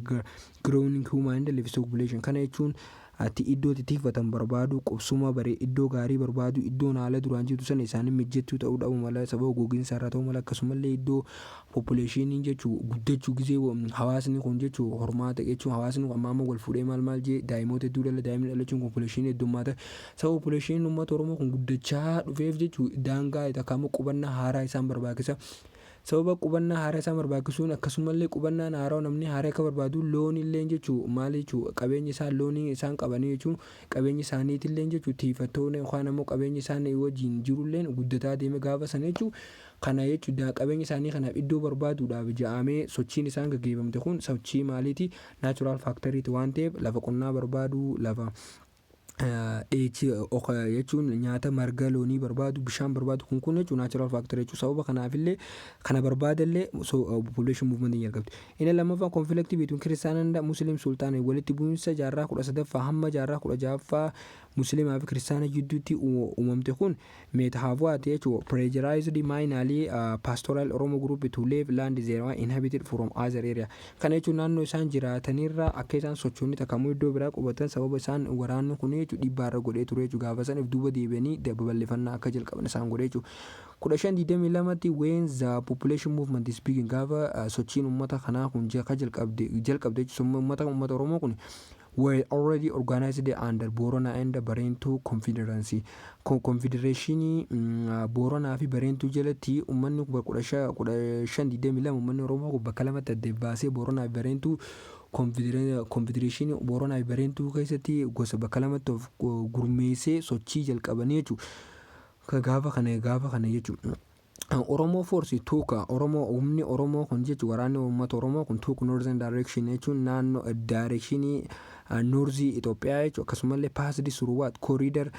growing human and livestock population kana jechuun ati iddoo tikfatan barbaadu qubsuma bare iddoo gaarii barbaadu iddoo haala duraan jirtu sana isaanii mijjechuu ta'uu dhabu mala sababa gogiinsa irraa ta'uu mala akkasumallee iddoo population jechuu guddachuu gisee hawaasni kun jechuu hormaata jechuu hawaasni kun amma wal fuudhee maal jee daa'imoota hedduu daa'imni dhalachuun population heddummaata sababa population uummata Oromoo kun guddachaa dhufeef jechuu daangaa takkaama qubannaa haaraa isaan barbaachisa. Sababa qubannaa haaraa isaan barbaachisuun akkasumallee qubannaan haaraa namni haaraa akka barbaadu loon illee jechuu maal jechuu qabeenya isaan loonii isaan qabanii jechuun qabeenya isaaniitti illee jechuu tiifattoonni yookaan ammoo qabeenya isaan wajjin jiru illee guddataa deeme gaafa sana jechuu kana jechuudha qabeenya isaanii kanaaf iddoo barbaaduudhaaf ja'amee sochiin isaan gaggeeffamte kun sochii maaliiti natural factoriiti waan ta'eef lafa qonnaa barbaadu lafa jechuun nyaata marga loonii barbaadu bishaan barbaadu kun jechuun natural factor jechuun sababa kanaafillee kana barbaadallee population movement jalqabde. Inni lammaffaan conflict between Christian and Muslim sultan walitti bu'insa jaarraa 13ffaa hamma jaarraa 16ffaa musliimaa fi kiristaana gidduutti uumamte kun meetahaavaati jechuudha. Pressurized mainly pastoral Oromo group to leave land they were inhabited from other area kana jechuun naannoo isaan jiraatanirraa akka isaan sochoonni takkamuu iddoo biraa qubatan sababa isaan waraanni kun dhibbaarra godhee ture jechuudha. Gaafa saniif duuba deebi'anii babal'ifannaa akka jalqaban isaan godhee jechuudha. 1522tti when the population movement is begin gaafa sochiin uummata kanaa kun jalqabde jechuudha. Uummata Oromoo kun were already organized under Borona and Barentu Confederacy. Confederation Borona fi Barentu jalatti uummanni 1522 uummanni Oromoo bakka lamatti adda baasee Borona fi Barentu Confederation Borona fi Barentu keessatti gosa bakka lamatti of gurmeessee sochii jalqabanii jechuudha. Gaafa kana jechuudha. Oromo force tuuka humni Oromoo kun jechuun waraanni uummata Oromoo kun tuuka northern direction jechuun naannoo directionii Norzi Ethiopia jechuudha. Akkasumallee passed through what corridor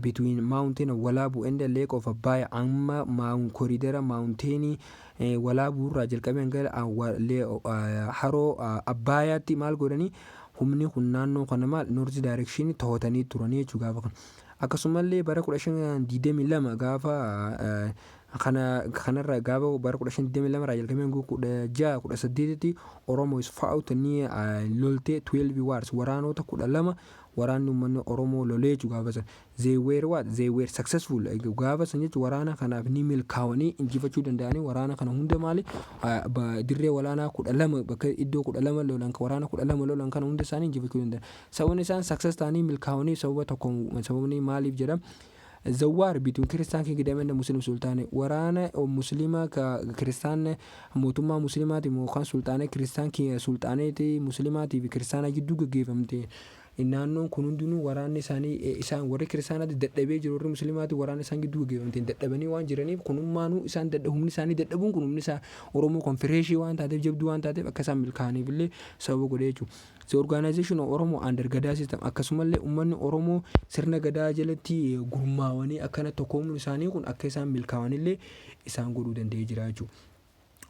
between mountain Walabu and the lake of Abaya amma corridor mountain Walabu irraa jalqabee hanga haroo Abbayaatti maal godhanii humni kun naannoo kana maal Norzi direction to'atanii turanii jechuudha gaafa kana. Akkasumallee bara 1522 gaafa kanarra gaafa bara 1522 irraa jalqabee 1618tti Oromo is fought ni lolte 12 wars waraanota 12 waraanni uummanni Oromoo lolee jechuudha gaafa sana. They were successful gaafa sana jechuudha. Waraana kanaaf ni milkaa'anii injifachuu danda'anii waraana kana hunda maali dirree waraanaa 12 bakka iddoo 12 lolan waraana 12 lolan kana hunda isaanii injifachuu danda'an. Sababni isaan success ta'anii milkaa'anii sababa tokko sababni maaliif jedhama the war between Christian kingdom and Muslim sultan waraana muslima ka Christian mootummaa muslimaati mookan sultaanee Christian sultaaneeti muslimaati fi Christiana gidduu gaggeeffamte. Naannoon kun hundinuu waraanni isaanii isaan warri kiristaanaatti dadhabee jiru warri musliimaatti waraanni isaan gidduu gaggeeffamte dadhabanii waan jiraniif kunummaanuu isaan humni isaanii dadhabuun kun humni isaa Oromoo konfireeshii waan taateef jabduu waan taateef akka isaan milkaa'aniif illee sababa godhee jechuudha. The organization of Oromo under Gadaa system akkasumallee uummanni Oromoo sirna Gadaa jalatti gurmaawanii akkana tokkoomuu isaanii kun akka isaan milkaa'anillee isaan godhuu danda'ee jira jechuudha.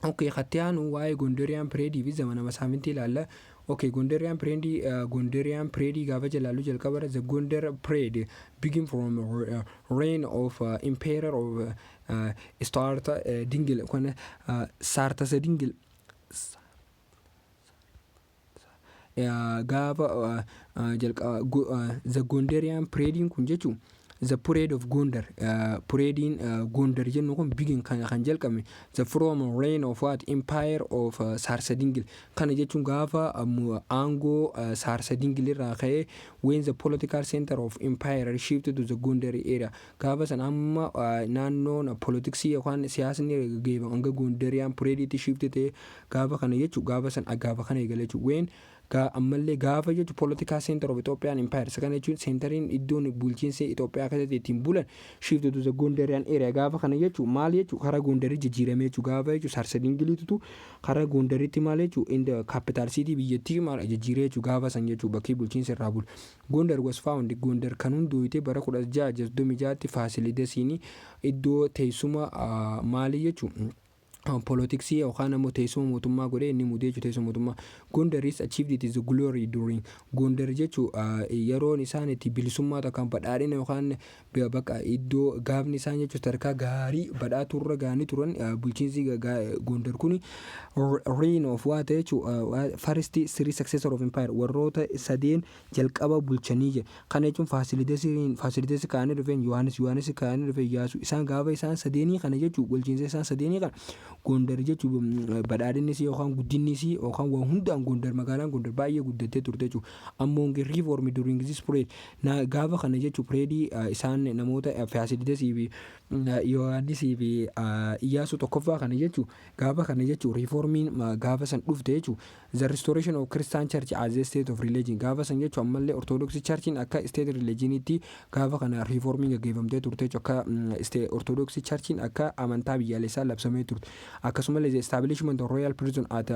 Okay, khatiyaan waa'ee Gondarine period fi zamana Mesafintii ilaalla. Okay, Gondarian parade gaafa jalaalu jalqabara the Gondar parade begin from reign of emperor of Starta Dingil kun Sarta Dingil gaafa the Gondarian parade kun jechuun the parade of Gondar parading Gondar jennu kun begin kan jalqabame the from reign of what empire of Sarsadingil kana jechuun gaafa aangoo Sarsadingil irraa ka'ee when the political center of empire shifted to the Gondar area gaafa san amma naannoon politiksii yookaan siyaasni geeba hanga Gondarian parade itti shifted gaafa kana jechuun gaafa san gaafa kana eegale jechuun when ammallee gaafa jechuun political center of Ethiopian empire sakana jechuun centeriin iddoon bulchiinsa Itoophiyaa keessatti ittiin bulan shifted to the Gondarian area gaafa kana jechuun maal jechuun karaa Gondarii jijjiiramee jechuun gaafa jechuun Sarsadingiliitu karaa Gondariitti maal jechuun in the capital city biyyattii maal jijjiiree jechuun gaafa san jechuun bakki bulchiinsa irraa bulu Gondar was found Gondar kan hunduuite bara 1666tti Faasilidasiin iddoo teessuma maalii jechuun politiksii yookaan ammoo teessuma mootummaa godhee inni mudee jechuun teessuma mootummaa Gondaris achieved it is glory during Gondar jechuun yeroon isaan itti bilisummaa takkaan badhaadhina yookaan bakka iddoo gaafni isaan jechuun tarkaa gaarii badhaaturra gaanii turan bulchiinsi Gondar kuni reign of what jechuun first three successor of empire warroota sadeen jalqaba bulchanii je kana jechuun Faasilidasi kaanii dhufeen Yohaanis kaanii dhufeen Iyyaasuu isaan gaafa isaan sadeenii kana jechuun bulchiinsa isaan sadeenii kana Gondar jechuun badhaadhinnis yookaan guddinnis yookaan waan hundaan Gondar magaalaan Gondar baay'ee guddattee turte jechuudha. Ammoo reform during this parade gaafa kana jechuun parade isaan namoota Faasilidasii fi Yohaanisii fi Iyyaasuu tokkoffaa kana jechuun gaafa kana jechuun reformiin gaafa san dhufte jechuun the restoration of Christian church as a state of religion gaafa san jechuun ammallee Orthodox churchiin akka state religioniitti gaafa kana reformiin gaggeeffamtee turte jechuun akka Orthodox churchiin akka amantaa biyyaalessaa labsamee turte. Akkasumallee the establishment of royal prison at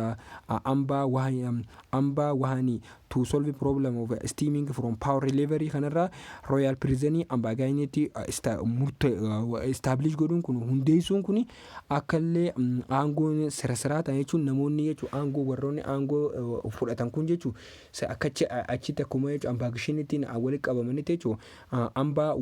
Amba Wahani to solve the problem of stemming from power delivery kanarra royal prison Amba Gainitti establish godhuun kun hundeessuun kun akkallee aangoon sirasiraata jechuun namoonni jechuun aangoo warroonni aangoo fudhatan kun jechuun akka achitti akkuma jechuun Amba Gishinitti walitti qabamanitti jechuun Amba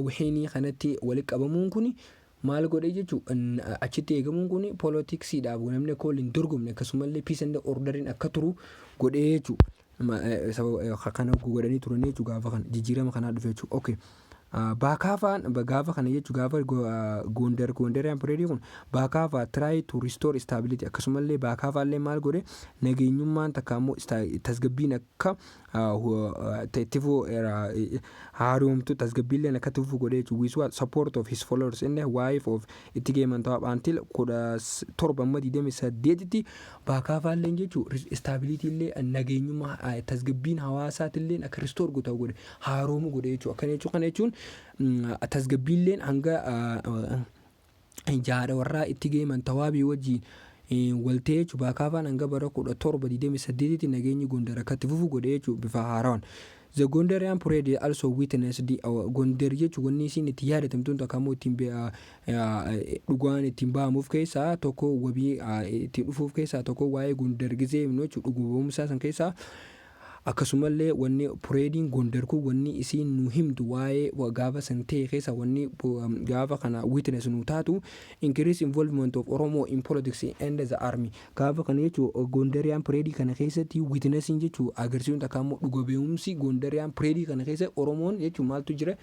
Wahanii kanatti walitti qabamuun kun maal godhee jechuun achitti eegamuun kun politiksiidhaaf namni kooliin dorgomne akkasumallee peace and orderiin akka turu godhee jechuudha kana godhanii turanii jechuudha gaafa kana jijjiirama kanaa dhufe jechuudha. Okay. Baakaafaan gaafa kana jechuun gaafa Gondarian parade kun baakaafa try to restore stability akkasumallee baakaafaallee maal godhe nageenyummaan takka ammoo tasgabbiin akka itti haaromtu tasgabbiilleen akka itti godhee jechuun with support of his followers and wife of itti geemantaa until 1728tti baakaafaallee jechuun stabilityillee nageenyummaa tasgabbiin hawaasaatillee akka restore godhe haaromuu godhe jechuudha. Akkana jechuun kana jechuun tasgabbiilleen hanga jaadha warraa itti geeman tawaabii wajjiin waltee jechuun baakaafaan hanga bara 1728tti nageenyi Gondar akka itti fufu godhee jechuun bifa haaraan. The Gondarian parade also witnessed Gondar jechuun wanni isin itti yaadatamtuun takka immoo ittiin dhugaan ittiin ba'amuuf keessaa tokko wabii ittiin dhufuuf keessaa tokko waa'ee Gondar gizee himnu jechuun dhugoomsaa san keessaa akkasumallee wanni parading Gondar kun wanni isiin nu himtu waa'ee gaafa san ta'e keessa wanni gaafa kana witness nu taatu increase involvement of Oromo in politics and the army gaafa kana jechuun Gondarian parade kana keessatti witnessing jechuun agarsiisuun takka immoo dhuga beekumsi Gondarian parade kana keessa Oromoon jechuun maaltu jira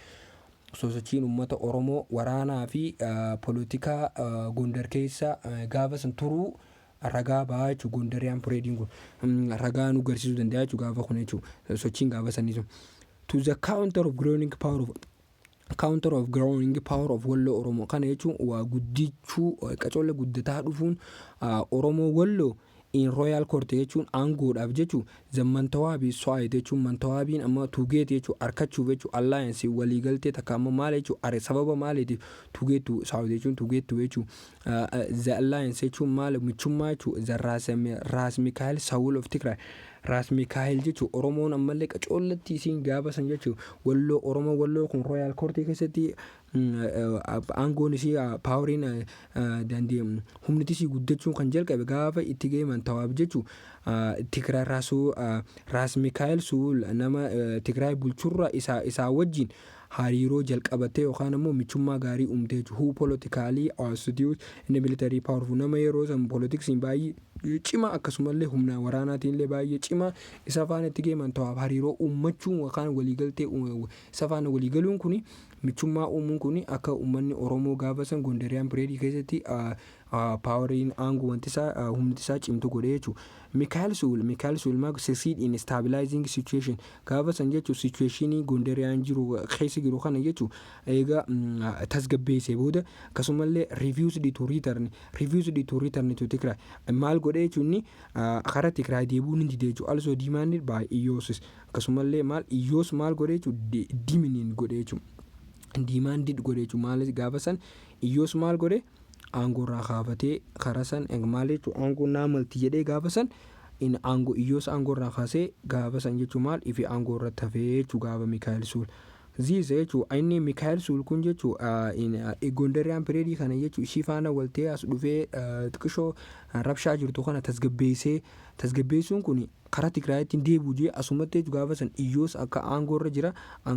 sosochiin uummata Oromoo waraanaa fi politikaa Gondar keessa gaafa san turuu ragaa ba'aa jechuun Gondarian parade kun ragaa nu agarsiisuu danda'a jechuun gaafa kun jechuun sochiin gaafa sanii to the counter of growing power of Walloo Oromoo kana jechuun waa guddachuu qacolle guddataa dhufuun Oromoo Walloo in royal court jechuun aangoodhaaf jechuun zammantawaabii so'aa jechuun mantawaabiin amma tugeeti jechuun arkachuuf jechuun alliance waliigaltee takka amma maal jechuun sababa maaliitiif tugeetu so'aa jechuun tugeetu jechuun the alliance jechuun maal michummaa jechuun Ras Mikael Saul of Tigray Ras Mikael jechuun Oromoon ammallee qacollatti isiin gaafa san jechuun Walloo Oromoo Walloo kun royal court keessatti aangoon isii paawariin humniti isii guddachuun kan jalqabe gaafa itti geeman tawaab jechuu Tigraay Raas Mikaa'el Suul nama Tigraay bulchurra isaa wajjin hariiroo jalqabatee yookaan immoo michummaa gaarii uumtee jechuudha. Who politically seduced in the military powerful nama yeroo san politiksiin baay'ee cima akkasumallee humna waraanaatiin illee baay'ee cima isa faana itti geeman tawaab hariiroo uummachuun yookaan waliigaltee isa faana waliigaluun kuni michummaa uumuun kuni akka uummanni Oromoo gaafa san Gondarine Pireedii keessatti paawariin aangoo wanti isaa humni isaa cimtu godhee jechuudha. Mikaa'el Suul maa succeed in stabilizing situation gaafa san jechuudha situationii Gondarine jiru keessa jiru kana jechuudha eega tasgabbeessee booda akkasumallee refused to return to Tigray maal godhee jechuun karaa Tigray deebi'uu ni didee jechuudha. Also demanded by Iyyoos akkasumallee Iyyoos maal godhee jechuudha diminiin godhee jechuudha. Demanded godhee jechuudha maal gaafa san Iyyoos maal godhee aangoo irraa kaafatee karaa san maal jechuudha aangoo naamalti jedhee gaafa san in aangoo Iyyoos aangoo irraa kaasee gaafa san jechuudha maal ifi aangoo irratti hafee jechuudha gaafa Mikaa'el Suul. Ziisa jechuudha inni Mikaa'el Suul kun jechuudha Gondarine Pireedii kana jechuudha ishii faana waltee as dhufee xiqqishoo rabshaa jirtu kana tasgabbeessuun kun karaa Tigraayitti deebi'u jee asumatti jechuudha gaafa san Iyyoos akka aangoo irra jira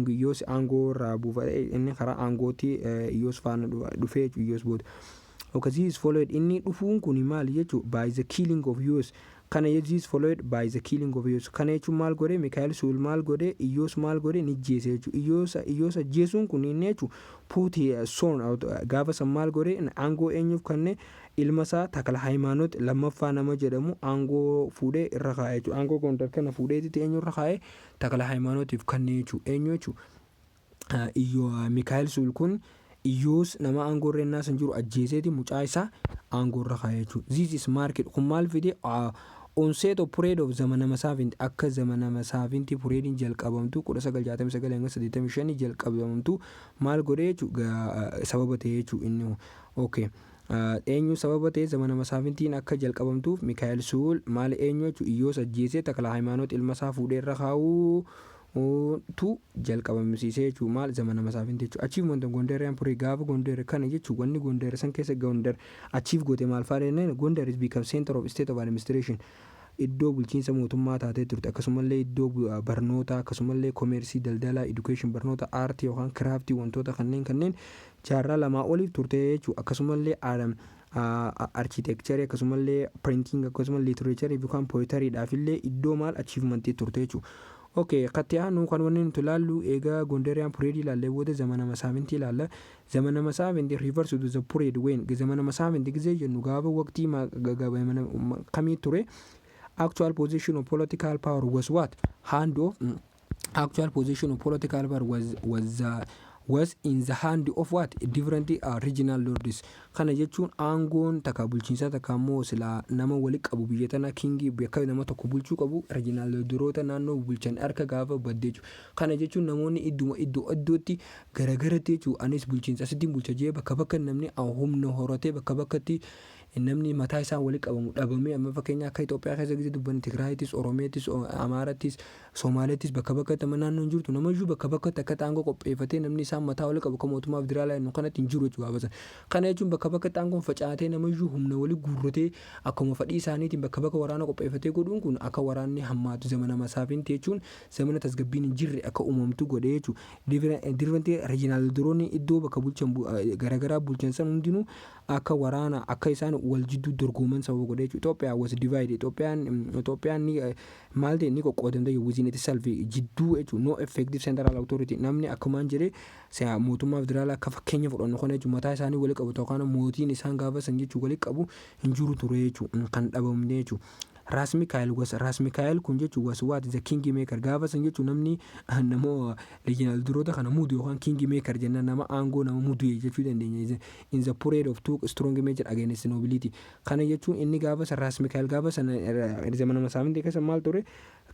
Iyyoos aangoo irraa buufatee inni karaa aangootti Iyyoos faana dhufee jechuudha Iyyoos booda. Okay, followed inni dhufuun kun maal jechuudha by the killing of Iyyoos kana jechuudha followed by the killing of Iyyoos kana jechuun maal godhee Mikaa'el Suul maal godhee Iyyoos maal godhee ni jeesee jechuudha Iyyoos ajjeesuun kun inni jechuudha puuti son gaafa san maal godhee aangoo eenyuuf kennee ilma isaa Takla Hayimaanoot lammaffaa nama jedhamu aangoo fuudhee irra kaa'ee jechuudha aangoo Gondar kana fuudheetti eenyu irra kaa'ee Takla Hayimanotiif kennee jechuudha eenyu jechuudha Mikaa'el Suul kun Iyyoos nama aangoo irra san jiru ajjeeseeti mucaa isaa aangoo irra kaa'ee jechuudha. This is market kun maal fide onset of parade of Zemene Mesafint akka Zemene Mesafinti pareediin jalqabamtu 1969-85 jalqabamtu maal godhee jechuudha sababa ta'ee jechuudha inni okay. Eenyu sababa ta'ee Zemene Mesafintiin akka jalqabamtuuf Mikaa'el Suul maal eenyu jechuudha Iyyoos ajjeesee Takla Hayimaanoot ilma isaa fuudhee irra kaa'uu tu jalqabamsiisee jechuudha maal Zemene Mesafint jechuudha. Achievement Gondarine Pireedii gaafa Gondar kana jechuudha wanni Gondar san keessa Gondar achieve goote maal faadheen Gondar is become center of state of administration iddoo bulchiinsa mootummaa taatee turte akkasumallee iddoo barnoota akkasumallee koomeersii daldala education barnoota aartii yookaan kiraaftii wantoota kanneen jaarraa lamaa oliif turte jechuudha akkasumallee architecture akkasumallee printing akkasumallee literature yookaan poetry dhaafillee iddoo maal achievementii turte jechuudha. Okay, katiyanu kan wanni nuti ilaallu egaa Gondarine Pireedii ilaallee booda Zemene Mesafint ilaalla. Zemene Mesafint reverse to the period when Zemene Mesafint gisee jennu gaafa waqtii kamii ture actual position of political power was what hand of actual position of political power was in the hand of what different regional lords kana jechuun aangoon takka bulchiinsa takka immoo sila nama wali qabu biyya tana kingi bakka nama tokko bulchuu qabu regional lordoota naannoo bulchan harka gaafa baddee kana jechuun namoonni iddootti garagaratti jechuun anis bulchiinsa asitti bulcha jee bakka namni humna horatee bakkatti namni mataa isaa wali qabamu dhabamee amma fakkeenya akka Itoophiyaa keessa gisee dubban Tigraayitis Oromiyaatis Amaaratis Somaaleetis bakka tama naannoon jirtu nama iyyuu bakka akka aangoo qopheeffatee namni isaa mataa wali qabu kan mootummaa federaalaa inni kanatti hin jiru jechuudha. Kana jechuun bakka aangoon facaatee nama iyyuu humna wali guurratee akkuma fadhii isaaniitiin bakka waraana qopheeffatee godhuun kun akka waraanni hammaatu Zemene Mesafint jechuun zamana tasgabbiin hin jirre akka uumamtu godhee jechuudha. Different regional duroonni iddoo bakka bulchan garagaraa bulchan san hundinuu akka waraana akka isaan wal jidduu dorgoman sababa godhee jechuudha. Itoophiyaa was divided. Itoophiyaan ni maal ta'e ni qoqqoodamte within itself jidduu jechuudha. No effective central authority namni akkumaan jedhee mootummaa federaalaa akka fakkeenya fudhannu kana jechuudha. Mataa isaanii wali qabu ta'uu kana mootiin isaan gaafa san jechuudha wali qabu hin jiru ture jechuudha kan dhabamne jechuudha. Raas Mikaa'el kun jechuun was what the king maker gaafa san jechuun namni nama regional duroota kana mudu yookaan king maker jenna nama aangoo nama mudu jechuu dandeenya in the period of two strong major against nobility kana jechuun inni gaafa san Raas Mikaa'el gaafa san Zemene Mesafint keessa maal ture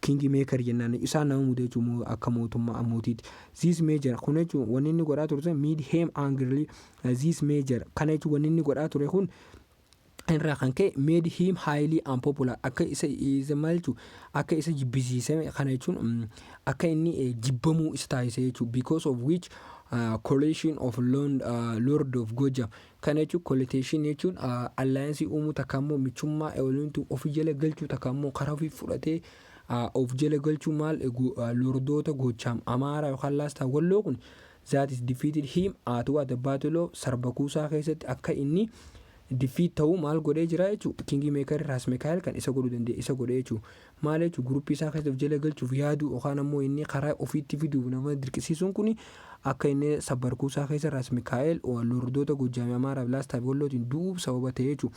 king maker jennaan isaan nama mudu jechuun akka mootummaa mootiiti. This major kun jechuun wanni inni godhaa ture mid him angrily this major kana jechuun wanni inni godhaa ture kun irraa kan ka'e made him highly unpopular akka isa malchu akka isa jibbisiise kana jechuun akka inni jibbamuu isa taasise jechuudha. Because of which coalition of lord of Gojam. Kana jechuun coalition jechuun alliance uumuu takka immoo michummaa waliintu of jala galchuu takka immoo karaa ofii fudhatee of jala galchuu maal lordoota Gojam Amaara yookaan laastaa Walloo kun that is defeated him at the battle of Sarbakuusaa keessatti akka inni defeat ta'uu maal godhee jira jechuudha. Kingi meekar Raas Mikaa'el kan isa godhuu danda'e isa godhee jechuudha. Maal jechuudha guruppii isaa keessatti jala galchuuf yaadu yookaan ammoo inni karaa ofiitti fiduuf nama dirqisiisuun kun akka inni Sarbakuusaa keessa Raas Mikaa'el lordoota Gojjaamii Amaaraaf laastaa Wallootiin du'uuf sababa ta'e jechuudha.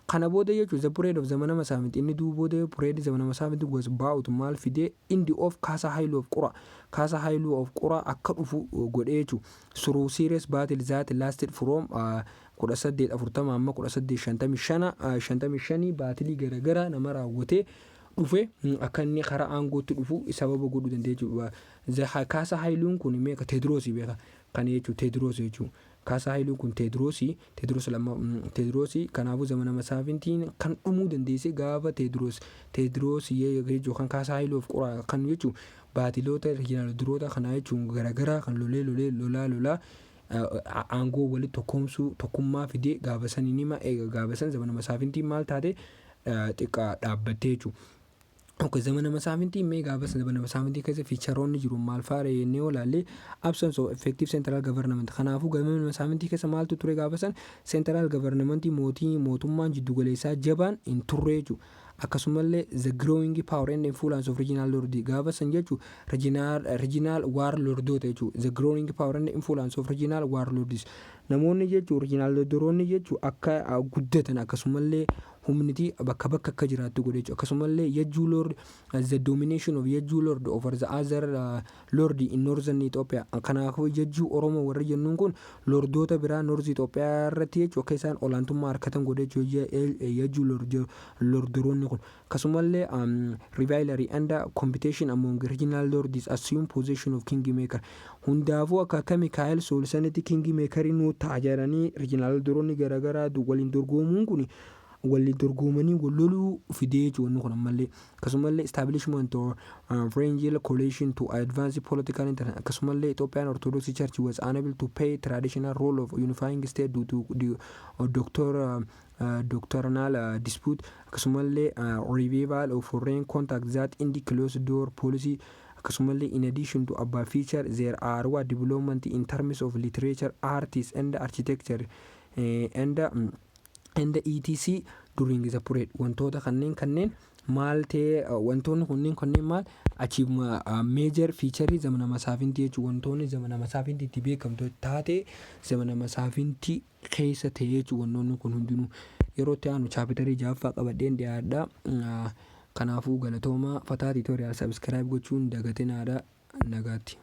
Kana booda jechuudha the parade of Zemene Mesafint inni du'uu booda parade Zemene Mesafint was about maal fidee indi of Kaasa Hailuu of Qura Kaasa Hailuu of Qura akka dhufu godhee jechuudha. Through serious battle that lasted from 1840 amma 1855 baatilii garagara nama raawwatee dhufe akka inni karaa aangootti dhufu sababa godhuu danda'e jechuudha. Kaasa Hailuun kun meeqa Teedroosi beeka kan jechuudha Teedroosi jechuudha. Kaasa Hailuun kun Teedroosi kanaafuu Zemene Mesafintiin kan dhumuu dandeesse gaafa Teedroosi jechuudha kan Kaasa Hailuu of Qura kan jechuudha baatiloota riijinaal kanaa jechuun garagaraa kan lolaa aangoo walitti tokkoomsuu tokkummaa fidee gaafa san nima gaafa san Zemene Mesafintiin maal taate xiqqaa dhaabbattee jechuudha. Zemene Mesafintiin mee gaafa san Zemene Mesafintii keessa fiicharoonni jiru maal fa'a yennee olaallee absence of effective central government kanaafuu Zemene Mesafintii keessa maaltu ture gaafa san central government mootummaan jiddugaleessaa jabaan hin turre jechuudha. Akkasumallee the growing power and influence of regional lords gaafa san jechuudha regional warlordoota jechuudha. The growing power and influence of regional warlords namoonni jechuudha regional lordoonni jechuudha akka guddatan akkasumallee humniti bakka akka jiraattu godhe jechuudha. Akkasumallee yajjuu lord the domination of yajjuu lord over the other lord in northern Ethiopia. Kanaafuu yajjuu Oromoo warra jennuun kun lordoota biraa north Ethiopia irratti jechuudha akka isaan olaantummaa harkatan godhe jechuudha yajjuu lordoroonni kun. Akkasumallee rivalry and competition among regional lords assume possession of kingmaker. Hundaafuu akka Mikaa'el Soolsanitti kingmakerin nu ta'a jedhanii regional lordoroonni garagaraa waliin dorgomuun kun waliin dorgomanii loluu fidee jechuudha kun ammallee. Akkasumallee establishment of Frangel coalition to advance political interest. Akkasumallee Ethiopian Orthodox Church was unable to play traditional role of unifying state due to the doctrinal dispute. Akkasumallee revival of foreign contact that in the closed door policy. Akkasumallee in addition to above feature there are development in terms of literature, arts and architecture and etc during the parade. Wantoota kanneen maal ta'e wantoonni kanneen maal achievement major feature Zemene Mesafintii jechuudha. Wantoonni Zemene Mesafintii itti beekamtu taate Zemene Mesafintii keessa ta'e jechuudha. Wantoonni kun hundinuu yeroo itti aanu chaapitarii 6ffaa qabadheen dhiyaadha. Kanaafuu galatooma fataa tutorial subscribe gochuun dagatinaadha nagaatti.